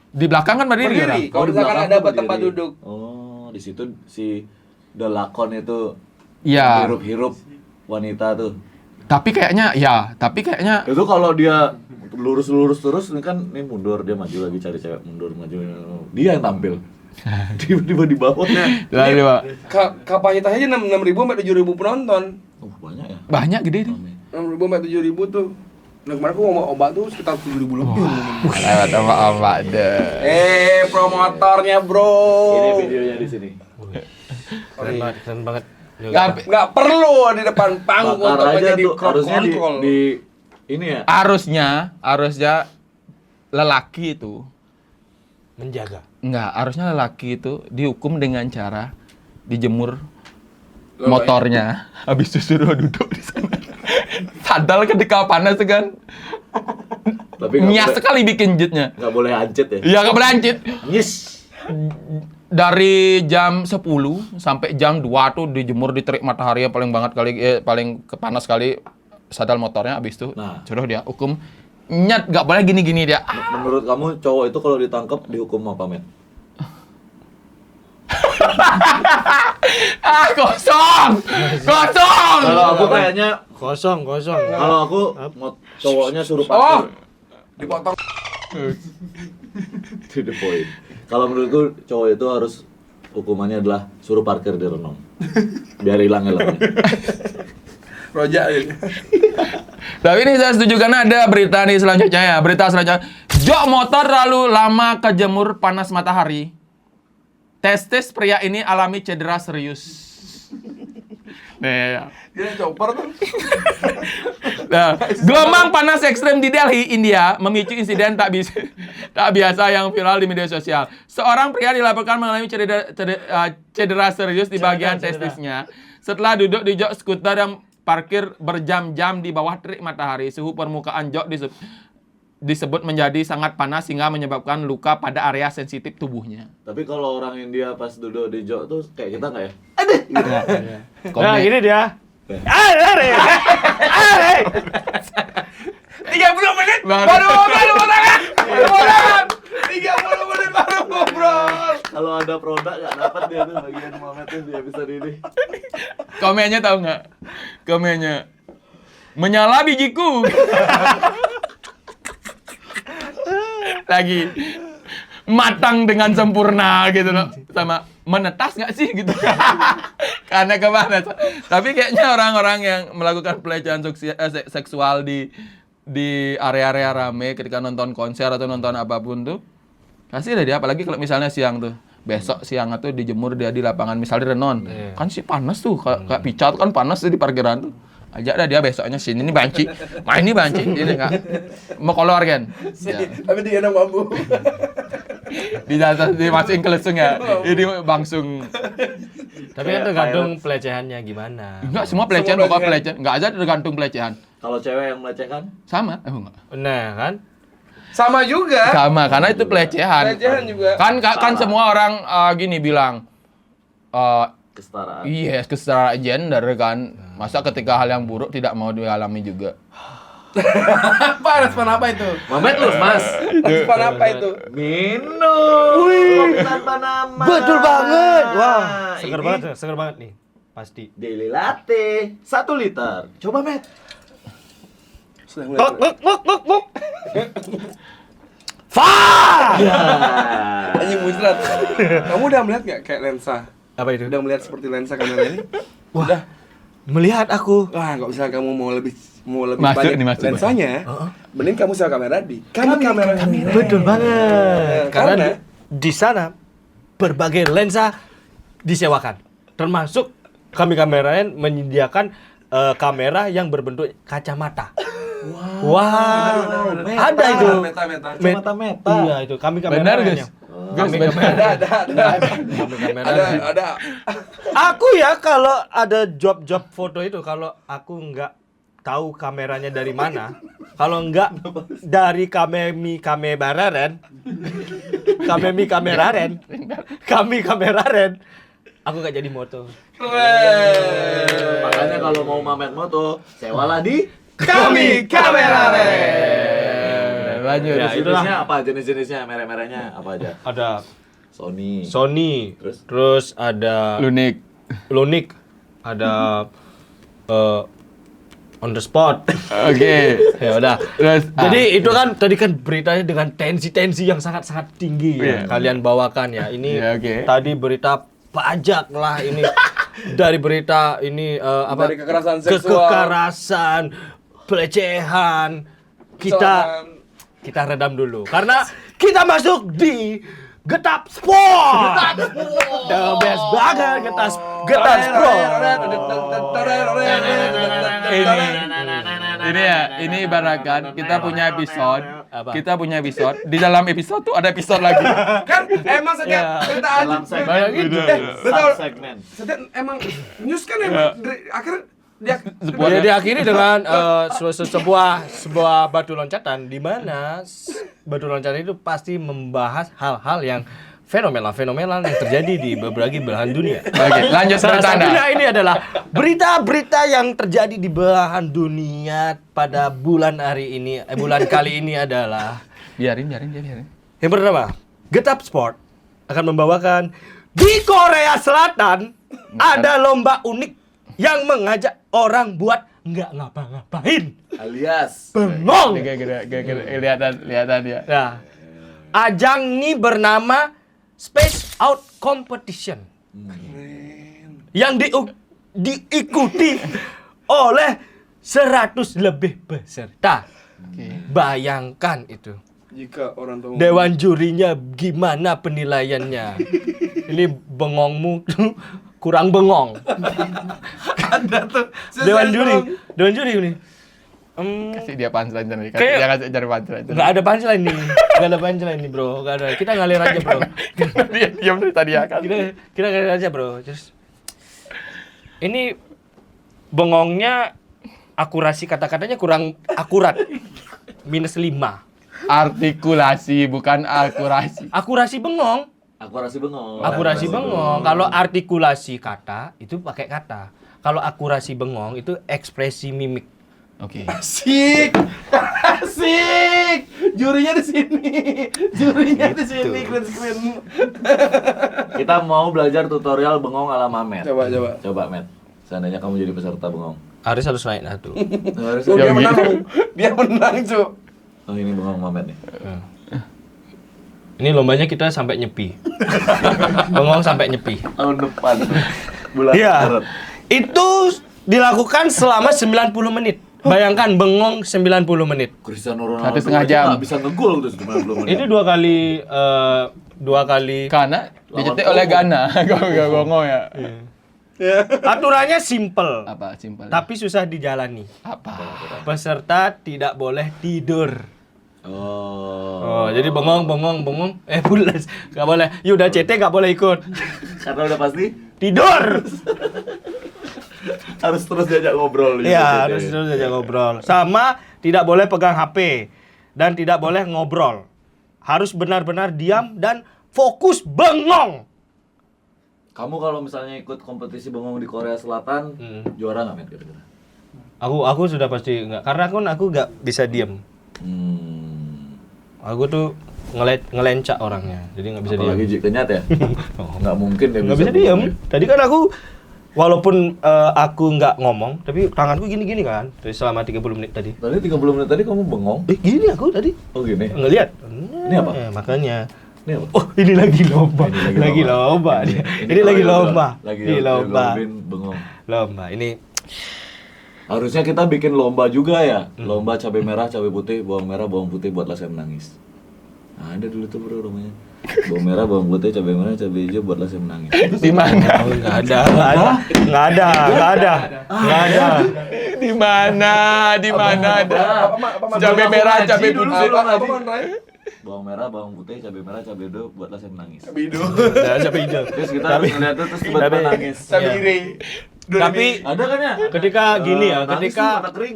S2: di belakang kan berdiri
S4: Berdiri.
S2: orang.
S4: Kalau
S1: di
S4: misalkan
S1: belakang
S4: ada
S1: tuh berdiri.
S4: tempat duduk.
S1: Oh, di situ si Delakon itu
S2: Iya.
S1: hirup-hirup wanita tuh.
S2: Tapi kayaknya
S1: Itu kalau dia lurus-lurus terus ini kan ini mundur, dia maju lagi cari cewek, mundur maju. Dia yang tampil. Tiba-tiba di bawahnya.
S2: lalu
S4: Kapasitasnya 6.000 sampai 7.000 penonton.
S1: Oh, banyak ya.
S2: banyak gede nih.
S4: 6.000 sampai 7.000 tuh. Nah, kemarin aku ngomong obat tuh sekitar 7.000 lebih.
S2: Lewat ombak deh.
S4: Promotornya, Bro.
S1: Ini videonya di sini.
S3: Keren banget.
S4: Nggak perlu di depan panggung
S1: Bakar
S4: untuk
S1: aja
S4: menjadi
S1: tuh,
S4: crowd
S1: harusnya
S4: control.
S1: di ini ya.
S2: Harusnya lelaki itu
S3: Menjaga.
S2: harusnya lelaki itu dihukum dengan cara dijemur motornya, habis itu suruh duduk di sana. Sadal ketika panas kan.
S1: Tapi nggak
S2: Niat
S1: boleh-
S2: sekali bikin jetnya.
S1: nggak boleh ancet ya.
S2: Iya, nggak boleh ancit.
S1: Nyis.
S2: dari jam 10 sampai jam 2 tuh dijemur di terik matahari yang paling banget kali paling panas kali sadel motornya, habis itu
S1: Nah.
S2: suruh dia hukum nyet, nggak boleh gini-gini dia.
S1: Menurut kamu cowok itu kalau ditangkap dihukum apa, Met?
S2: Kosong.
S1: Kalau aku kayaknya
S3: Kosong.
S1: kalau aku mau cowoknya suruh parkir.
S4: Dipotong.
S1: To the point. Kalau menurutku cowok itu harus hukumannya adalah suruh parkir di renong. Biar hilang helmnya.
S4: Rojak ini.
S2: Tapi ini saya setuju karena ada berita nih selanjutnya ya. Berita selanjutnya. Jok motor terlalu lama kejemur panas matahari. Testis pria ini alami cedera serius. Nih.
S4: Dia chopper tuh.
S2: Nah, gelombang panas ekstrem di Delhi, India memicu insiden tak biasa yang viral di media sosial. Seorang pria dilaporkan mengalami cedera serius di bagian testisnya setelah duduk di jok skuter yang parkir berjam-jam di bawah terik matahari. Suhu permukaan jok disebut menjadi sangat panas hingga menyebabkan luka pada area sensitif tubuhnya.
S1: Tapi kalau orang India pas duduk di jok tuh kayak kita nggak ya?
S3: Nah, ini dia.
S4: 30 menit baru potongan. 30 menit baru ngobrol.
S1: Kalau ada produk nggak dapat dia tuh bagian Mamet tuh di episode ini.
S2: Komennya tahu nggak? Komennya menyala bijiku. Lagi matang dengan sempurna gitu loh, sama menetas nggak sih gitu. Karena kemana? Tapi kayaknya orang-orang yang melakukan pelecehan seksual di area-area rame ketika nonton konser atau nonton apapun tuh kasih deh dia, apalagi kalau misalnya siang tuh. Besok siang tuh dijemur dia di lapangan misalnya Renon. Kan sih panas tuh, kayak picat kan panas tuh di parkiran tuh. Ajak dah dia besoknya sini nih banci. Main nih banci ini enggak. Mau keluar kan? Ya.
S4: Tapi dia yang mampu.
S2: Dimasukin ke lesung ya. Ini bangsung.
S3: Tapi kan tergantung pelecehannya gimana.
S2: Enggak, semua pelecehan
S4: Semua
S2: pokoknya
S4: pelecehan.
S2: pelecehan. Enggak ada tergantung pelecehan.
S1: Kalau cewek yang melecehkan,
S2: Sama? Enggak.
S3: Nah, kan?
S4: Sama juga.
S2: Sama, karena itu pelecehan.
S4: Pelecehan juga.
S2: Kan semua orang gini bilang
S1: kesetaraan.
S2: yes, kesetaraan gender kan. Masa ketika hal yang buruk tidak mau dialami juga.
S4: Apa respon apa itu?
S1: Mamet lu, Mas.
S4: Respon apa itu?
S1: Minum. Kopi tanpa nama.
S3: Betul banget. Wah,
S1: Ini
S3: seger banget nih. Pasti.
S1: Daily latte 1 liter. Coba, Met.
S4: Sudah mulai.
S1: Ya.
S4: Anjing muncrat. Kamu udah melihat nggak kayak lensa?
S3: Apa itu?
S4: Udah melihat seperti lensa kamera ini?
S3: Wah, melihat aku.
S4: Wah, nggak usah kamu mau lebih
S2: Masuk
S4: banyak
S2: nih, masuk.
S4: lensanya. Mending kamu sewa kamera di kamera.
S3: Betul banget. Karena
S4: Karena
S3: di sana berbagai lensa disewakan. Termasuk kami kameramen menyediakan kamera yang berbentuk kacamata. Wow. Ada itu.
S4: Meta.
S1: Kacamata-meta.
S3: Iya, itu kami
S2: Benar,
S3: kameramen.
S2: guys. Guys, benar.
S3: Kami kameramen.
S4: Ada.
S3: Aku ya kalau ada job foto itu, kalau aku nggak tahu kameranya dari mana, kalau nggak dari kami kameraren, aku nggak jadi moto.
S1: Makanya kalau mau Mamet moto, sewalah di
S4: Kami kameramen.
S2: Lanjut.
S3: Ya,
S1: Jenisnya apa? Jenis-jenisnya, merek-mereknya apa aja?
S3: Ada
S1: Sony.
S3: Sony, terus ada
S2: Lunik.
S3: Lunik, ada on the spot.
S2: Oke.
S3: Ya udah.
S2: Terus,
S3: Jadi itu kan tadi kan beritanya dengan tensi-tensi yang sangat-sangat tinggi
S2: Iya.
S3: ya kalian bawakan ya. Ini
S2: Iya, oke.
S3: tadi berita pajak lah ini dari berita ini apa?
S4: Dari kekerasan seksual.
S3: Kekerasan, pelecehan. Kita redam dulu karena kita masuk di Getap Sport. The best banget Getap Sport.
S2: Ini ibaratkan kita punya episode.
S3: Apa?
S2: Kita punya episode. Di dalam episode tuh ada episode lagi.
S4: Kan emang setiap cerita aja.
S1: Dalam segmen
S2: Banyak gitu.
S4: Betul.
S1: segmen.
S4: Setiap emang news kan emang akhirnya dia
S3: Ya, diakhiri dengan sebuah batu loncatan di mana batu loncatan itu pasti membahas hal-hal yang fenomena yang terjadi di berbagai belahan dunia.
S2: Oke, lanjut
S3: Salah
S2: berita Anda.
S3: satunya ini adalah berita-berita yang terjadi di belahan dunia pada bulan kali ini adalah
S2: Biarin.
S3: yang pertama, Getap Sport akan membawakan di Korea Selatan ada lomba unik yang mengajak orang buat nggak ngapa-ngapain.
S1: Alias
S3: Bengong.
S2: Kelihatan ya.
S3: Nah, ajang ini bernama Space Out Competition yang diikuti oleh 100 lebih peserta. Bayangkan itu.
S4: Jika orang tua
S3: Dewan jurinya gimana penilaiannya? Ini bengongmu kurang bengong.
S4: ada tuh.
S3: Dewan juri ini.
S2: Kasih dia punchline tadi.
S3: Kayak-
S2: Dia kasih cari punchline.
S3: Nggak ada punchline nih. Nggak ada punchline nih, bro. Nggak ada. Kita ngalir aja, bro.
S2: Dia diam dari tadi ya kan.
S3: Kita ngalir aja, bro. Terus ini bengongnya akurasi kata-katanya kurang akurat. -5.
S2: Artikulasi bukan akurasi.
S3: Akurasi bengong.
S1: akurasi bengong.
S3: Akurasi bengong. Kalau artikulasi kata itu pakai kata. Kalau akurasi bengong itu ekspresi mimik.
S2: Oke.
S1: Asik. Jurinya di sini. Green screen. Kita mau belajar tutorial bengong ala Mamet.
S4: Coba.
S1: Coba, Met. Seandainya kamu jadi peserta bengong.
S3: Aris harus naik satu.
S1: Harus
S4: Oh, dia
S2: Yang
S4: menang.
S2: gitu.
S4: Dia menang, Cuk.
S1: Oh, ini bengong Mamet nih.
S3: Ini lombanya kita sampai nyepi. Bengong sampai nyepi.
S1: Tahun depan. Bulan
S3: Iya.
S1: Maret.
S3: Itu dilakukan selama 90 menit. Bayangkan bengong 90 menit.
S1: Cristiano Ronaldo
S2: 1,5 jam.
S1: nggak bisa ngegol tuh 90 menit.
S3: Itu dua kali
S2: Karena dicetak oleh Ghana. Gak ngomong ya.
S3: aturannya simple,
S2: Apa simpel?
S3: tapi susah dijalani.
S2: apa?
S3: Peserta tidak boleh tidur.
S1: Oh.
S3: Jadi bengong. Pulas. Gak boleh. Yuda CT gak boleh ikut.
S1: Karena udah pasti
S3: Tidur.
S1: harus terus diajak ngobrol gitu.
S3: Iya, harus terus aja ngobrol. Sama tidak boleh pegang HP dan tidak boleh ngobrol. Harus benar-benar diam dan fokus bengong.
S1: Kamu kalau misalnya ikut kompetisi bengong di Korea Selatan, juara nggak, Met, kira-kira?
S3: Aku sudah pasti enggak, karena aku nggak bisa diam. Aku tuh ngelencak orangnya, jadi nggak bisa diam.
S1: Apalagi Kenyat ya? Nggak mungkin dia
S3: Nggak bisa diam. Tadi kan aku walaupun aku nggak ngomong, tapi tanganku gini-gini kan. Dari selama 30 menit tadi.
S1: Tadi 30 menit tadi kamu bengong?
S3: Gini aku tadi.
S1: Oh gini?
S3: Ngelihat.
S1: Ini apa?
S3: Makanya.
S1: Ini apa?
S3: Oh, ini lagi lomba.
S1: Ini
S3: Lagi lomba. Ini lagi lomba. Ini lomba.
S1: Bengong.
S3: Lomba. Ini
S1: Harusnya kita bikin lomba juga ya. Lomba cabai merah, cabai putih, bawang merah, bawang putih buatlah saya menangis. Nah, ada dulu tuh bro namanya. Bawang merah, bawang putih, cabai merah, cabai hijau buatlah saya menangis.
S2: Di mana?
S3: nggak ada.
S2: Di mana ada? Cabai merah, cabai putih.
S1: Bawang merah, bawang putih, cabai merah, cabai hijau buatlah saya menangis.
S4: Bidu.
S3: Siapa hijau?
S1: Terus kita harus ngeliat tuh terus tiba-tiba nangis.
S4: Sabire.
S3: Tapi
S1: Ada kan ya?
S3: ketika gini ya,
S1: Nangis
S3: ketika
S1: tuh mata kering.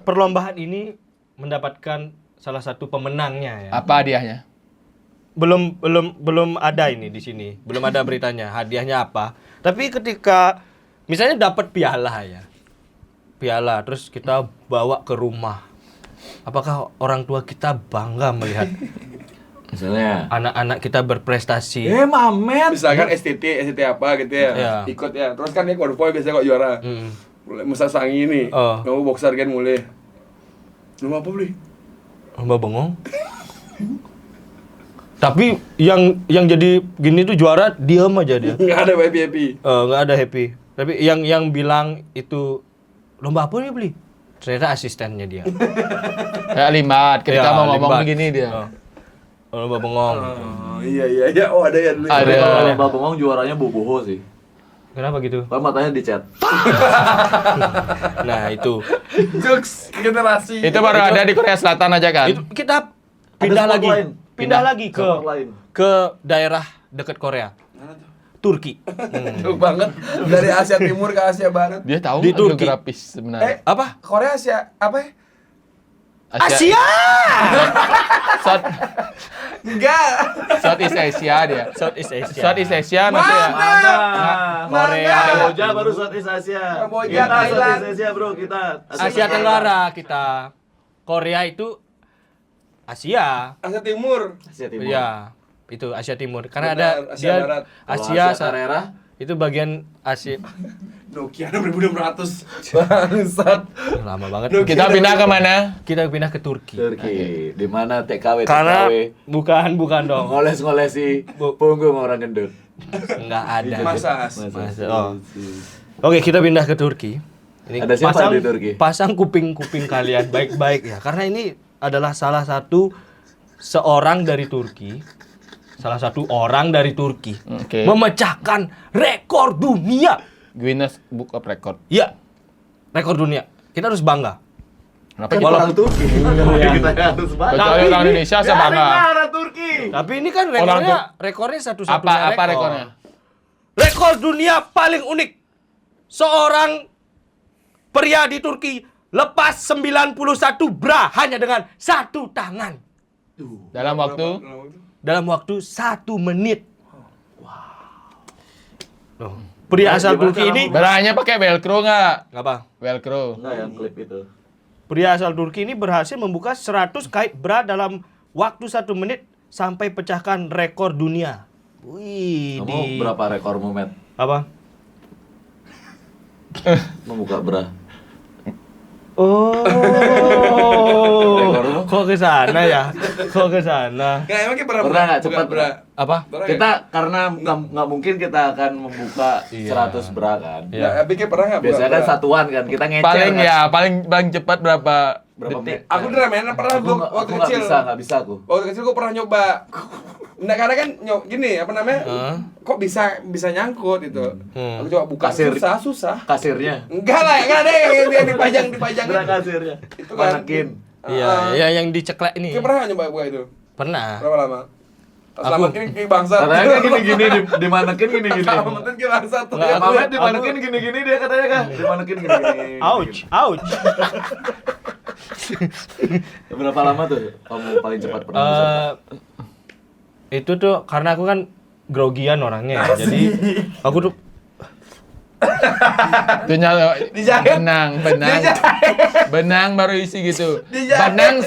S3: perlombaan ini mendapatkan salah satu pemenangnya ya.
S2: Apa hadiahnya?
S3: Belum ada ini di sini. Belum ada beritanya. Hadiahnya apa? Tapi ketika misalnya dapat piala ya. Piala terus kita bawa ke rumah. Apakah orang tua kita bangga melihat
S1: Misalnya
S3: anak-anak kita berprestasi?
S1: Mamet.
S4: Misalkan STT apa gitu ya.
S3: Iya.
S4: Ikut ya. Terus kan dia quarterpoint biasanya kok juara. Mulai Musa Sangi nih.
S3: Oh.
S4: Kamu boxer kan mulai. Nama apa beli?
S3: Lomba bengong. Tapi yang jadi gini tuh juara diam aja dia.
S4: Nggak ada happy.
S3: Nggak ada happy. Tapi yang bilang itu lomba apa nih beli? Ternyata asistennya dia.
S2: Kayak Limat, ketika
S3: Ya,
S2: mau ngomong
S3: Limat.
S2: begini dia.
S3: Lomba bengong.
S4: Oh, iya. Oh ada ya dulu.
S2: Ada.
S1: Kalau lomba bengong juaranya Boboho sih.
S3: Kenapa gitu?
S1: Kan matanya dicat.
S3: Nah itu.
S4: Jokes generasi.
S2: Itu baru ada di Korea Selatan aja kan?
S3: Itu kita pindah
S1: sport
S3: lagi.
S1: lain.
S3: Pindah lagi
S1: Sport lain.
S3: ke daerah dekat Korea. Turki.
S4: Jauh banget dari Asia Timur ke Asia Barat.
S2: Dia tahu
S3: Di
S2: nggak
S3: Turki.
S2: geografis sebenarnya.
S3: Apa?
S4: Korea Asia apa ya?
S3: Asia.
S2: South,
S4: Enggak.
S2: Southeast Asia dia.
S3: Southeast Asia.
S2: Southeast Asia maksudnya.
S1: Mana?
S3: Korea.
S1: Kamboja baru Southeast Asia.
S4: Kamboja,
S1: Kita
S4: Thailand.
S1: Southeast Asia, Bro. Kita
S3: Asia Tenggara kita. Korea itu Asia.
S4: Asia Timur.
S1: Asia Timur.
S3: Iya, itu Asia Timur. Karena
S4: Benar,
S3: ada
S4: Asia
S3: dia
S4: Barat.
S1: Kalau
S3: Asia,
S1: Tenggara,
S3: itu bagian Asia.
S4: Nokia 2600. Bangsat.
S3: Lama banget.
S2: Kita pindah ke mana?
S3: Kita pindah ke Turki.
S1: Turki. Di mana TKW
S3: Karena
S1: TKW
S3: bukan dong.
S1: ngoles-ngolesi punggung orang gendut.
S3: Enggak ada.
S4: Masas.
S3: Oh. Oke, kita pindah ke Turki. Ini
S1: Ada siapa di Turki?
S3: Pasang kuping-kuping kalian baik-baik ya. Karena ini adalah salah satu orang dari Turki
S2: Oke.
S3: memecahkan rekor dunia.
S2: Guinness Book of Record.
S3: Iya. Rekor dunia. Kita harus bangga.
S1: Kan kita orang Turki. Kita harus bangga.
S2: Kecuali orang Indonesia saya bangga.
S1: Orang Turki.
S3: Tapi ini kan
S2: Orang
S3: rekornya satu-satunya
S2: Apa
S3: rekor.
S2: rekornya?
S3: Rekor dunia paling unik. Seorang pria di Turki lepas 91 bra hanya dengan satu tangan.
S2: Dalam waktu
S3: Dalam waktu 1 menit. Wow. Pria asal
S1: Gimana
S3: Turki
S1: cara
S3: ini
S2: beranya pakai velcro nggak?
S3: apa?
S2: Velcro.
S1: Enggak yang klip itu.
S3: Pria asal Turki ini berhasil membuka 100 kait bra dalam waktu 1 menit sampai pecahkan rekor dunia. Wih,
S1: Kamu berapa rekormu, Met?
S3: apa?
S1: Membuka bra.
S3: Oh,
S1: Rekormu?
S3: kok ke sana ya? Kok ke sana?
S4: Enggak, emang kita pernah
S1: Pernah nggak?
S4: buka
S1: Cepat,
S4: bra?
S3: Apa?
S4: Pernah
S1: Kita karena nggak mungkin kita akan membuka
S3: Iya.
S1: 100 bra kan.
S3: Iya.
S4: Tapi kita pernah nggak buka
S1: Biasanya kan
S4: bra?
S1: satuan kan. Kita ngecer
S2: Paling
S1: kan.
S2: ya, paling cepat berapa
S1: Berapa
S2: detik?
S1: menit?
S4: Aku udah mainan pernah
S1: Aku
S4: gua
S1: nggak-
S4: waktu
S1: aku nggak
S4: kecil.
S1: nggak bisa aku.
S4: Waktu kecil gua pernah nyoba. Nah, karena kan gini, apa namanya?
S3: Hah?
S4: Kok bisa nyangkut itu.
S3: Hmm.
S4: Aku coba buka
S1: Kasir.
S4: susah.
S1: Kasirnya.
S4: Enggak lah, enggak ada yang dipajang
S1: Bra kasirnya.
S4: Itu kan.
S1: Manekin.
S3: Iya, yang diceklek ini.
S4: Kita pernah nggak nyoba buka itu?
S3: Pernah.
S4: Berapa lama? Selamat ini bangsa.
S1: Katanya kan gini-gini di manekin gini-gini.
S4: Selamat ini bangsa tuh.
S3: Nggak,
S4: Ya,
S3: aku-
S1: Mamet di manekin gini-gini dia katanya kan. Di manekin gini-gini.
S3: Ouch, ouch.
S1: Berapa lama tuh kamu paling cepat pernah bisa?
S3: Itu tuh karena aku kan grogian orangnya ya. Jadi aku tuh
S2: Itu
S4: Dijahit.
S2: benang baru isi gitu.
S4: Dijahit.
S2: Benang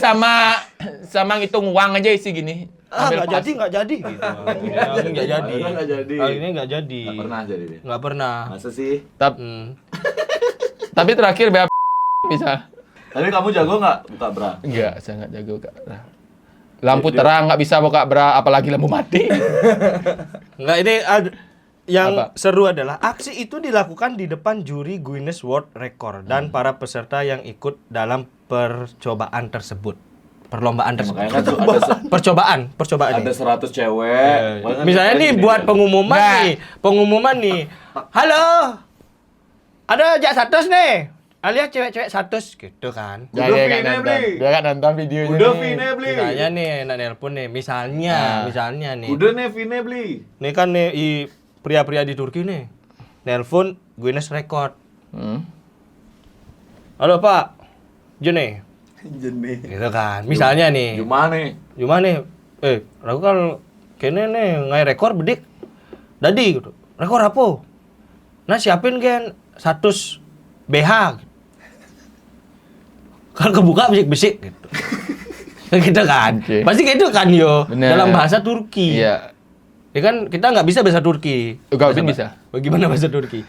S2: sama ngitung uang aja isi gini. Ambil pas.
S3: nggak jadi gitu. Akhirnya nggak jadi.
S1: Akhirnya nggak jadi.
S3: Akhirnya nggak jadi.
S1: Nggak pernah jadi dia.
S3: Nggak pernah.
S1: Masa sih?
S3: Hmm.
S2: Tapi terakhir BAP bisa.
S1: Tapi kamu jago nggak buka bra?
S2: Enggak, saya nggak jago Kak. Lampu terang nggak bisa buka bra, apalagi lampu mati.
S3: Nggak, ini yang
S2: Apa?
S3: seru adalah aksi itu dilakukan di depan juri Guinness World Record dan para peserta yang ikut dalam percobaan tersebut. Perlombaan tersebut.
S1: Makanya kan tuh ada
S3: Percobaan
S1: ada
S3: ini.
S1: 100 cewek. Makanya
S3: Misalnya
S1: kan
S3: nih
S1: gini,
S3: buat
S1: gini.
S3: pengumuman nih. Halo. Ada Jak 100 nih. Alias cewek-cewek 100 gitu kan.
S2: Ya,
S1: Udah
S2: dia nggak
S1: Vine
S2: nonton.
S1: beli.
S2: Dia nggak nonton videonya.
S1: Udah
S2: nih.
S1: Vine beli.
S3: Misalnya nih nak nelpon nih, misalnya nih.
S1: Udah nih Vine beli.
S3: Nih kan nih pria-pria di Turki nih. Nelpon Guinness Record. Halo Pak. Jene.
S4: Jenih.
S3: Gitu kan. Misalnya nih.
S1: Gimana nih?
S3: Aku kan kene nih ngai rekor bedik. Dadi gitu. Rekor apa? Nah siapin kan 100 BH. Kan kebuka bisik-bisik gitu. Gitu kan.
S2: Oke.
S3: Pasti kayak itu kan yo.
S2: Bener.
S3: Dalam bahasa Turki.
S2: Iya.
S3: Ya kan kita nggak bisa bahasa Turki.
S2: Gavin bisa.
S3: Bagaimana bahasa Turki?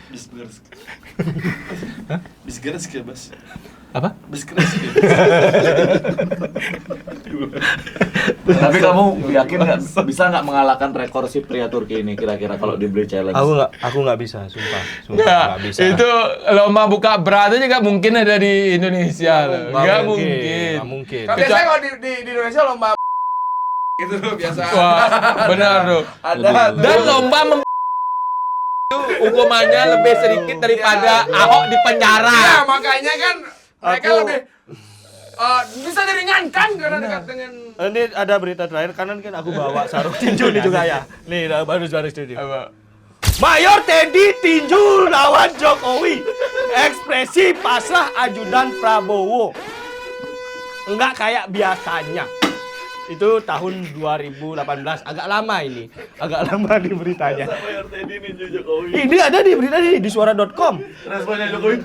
S4: Bisgeres ke, Bas.
S3: Apa?
S4: Bisgeres ke.
S1: Tapi kamu yakin nggak bisa nggak mengalahkan rekor si pria Turki ini kira-kira kalau dibeli challenge?
S3: Aku nggak bisa, sumpah
S2: Nggak,
S3: nggak bisa.
S2: itu lomba buka bra itu juga mungkin ada di Indonesia loh. Nggak mungkin.
S3: Nggak mungkin.
S4: Kan biasanya kalau di Indonesia lomba gitu loh biasa.
S2: Wah, benar tuh.
S4: Ada tuh.
S2: Dan lomba itu hukumannya lebih sedikit daripada Ahok di penjara.
S4: Iya, makanya kan mereka
S3: Aku-
S4: lebih bisa diringankan karena dekat dengan
S3: Ini ada berita terakhir kanan kan aku bawa sarung tinju nih juga ya. Nih baru studio. Mayor Teddy tinju lawan Jokowi. Ekspresi pasrah ajudan Prabowo. Enggak kayak biasanya. Itu tahun 2018, agak lama ini. Agak lama di beritanya.
S1: Sampai RT ini Jokowi.
S3: Ini ada di berita ini di suara.com.
S1: Responnya Jokowi.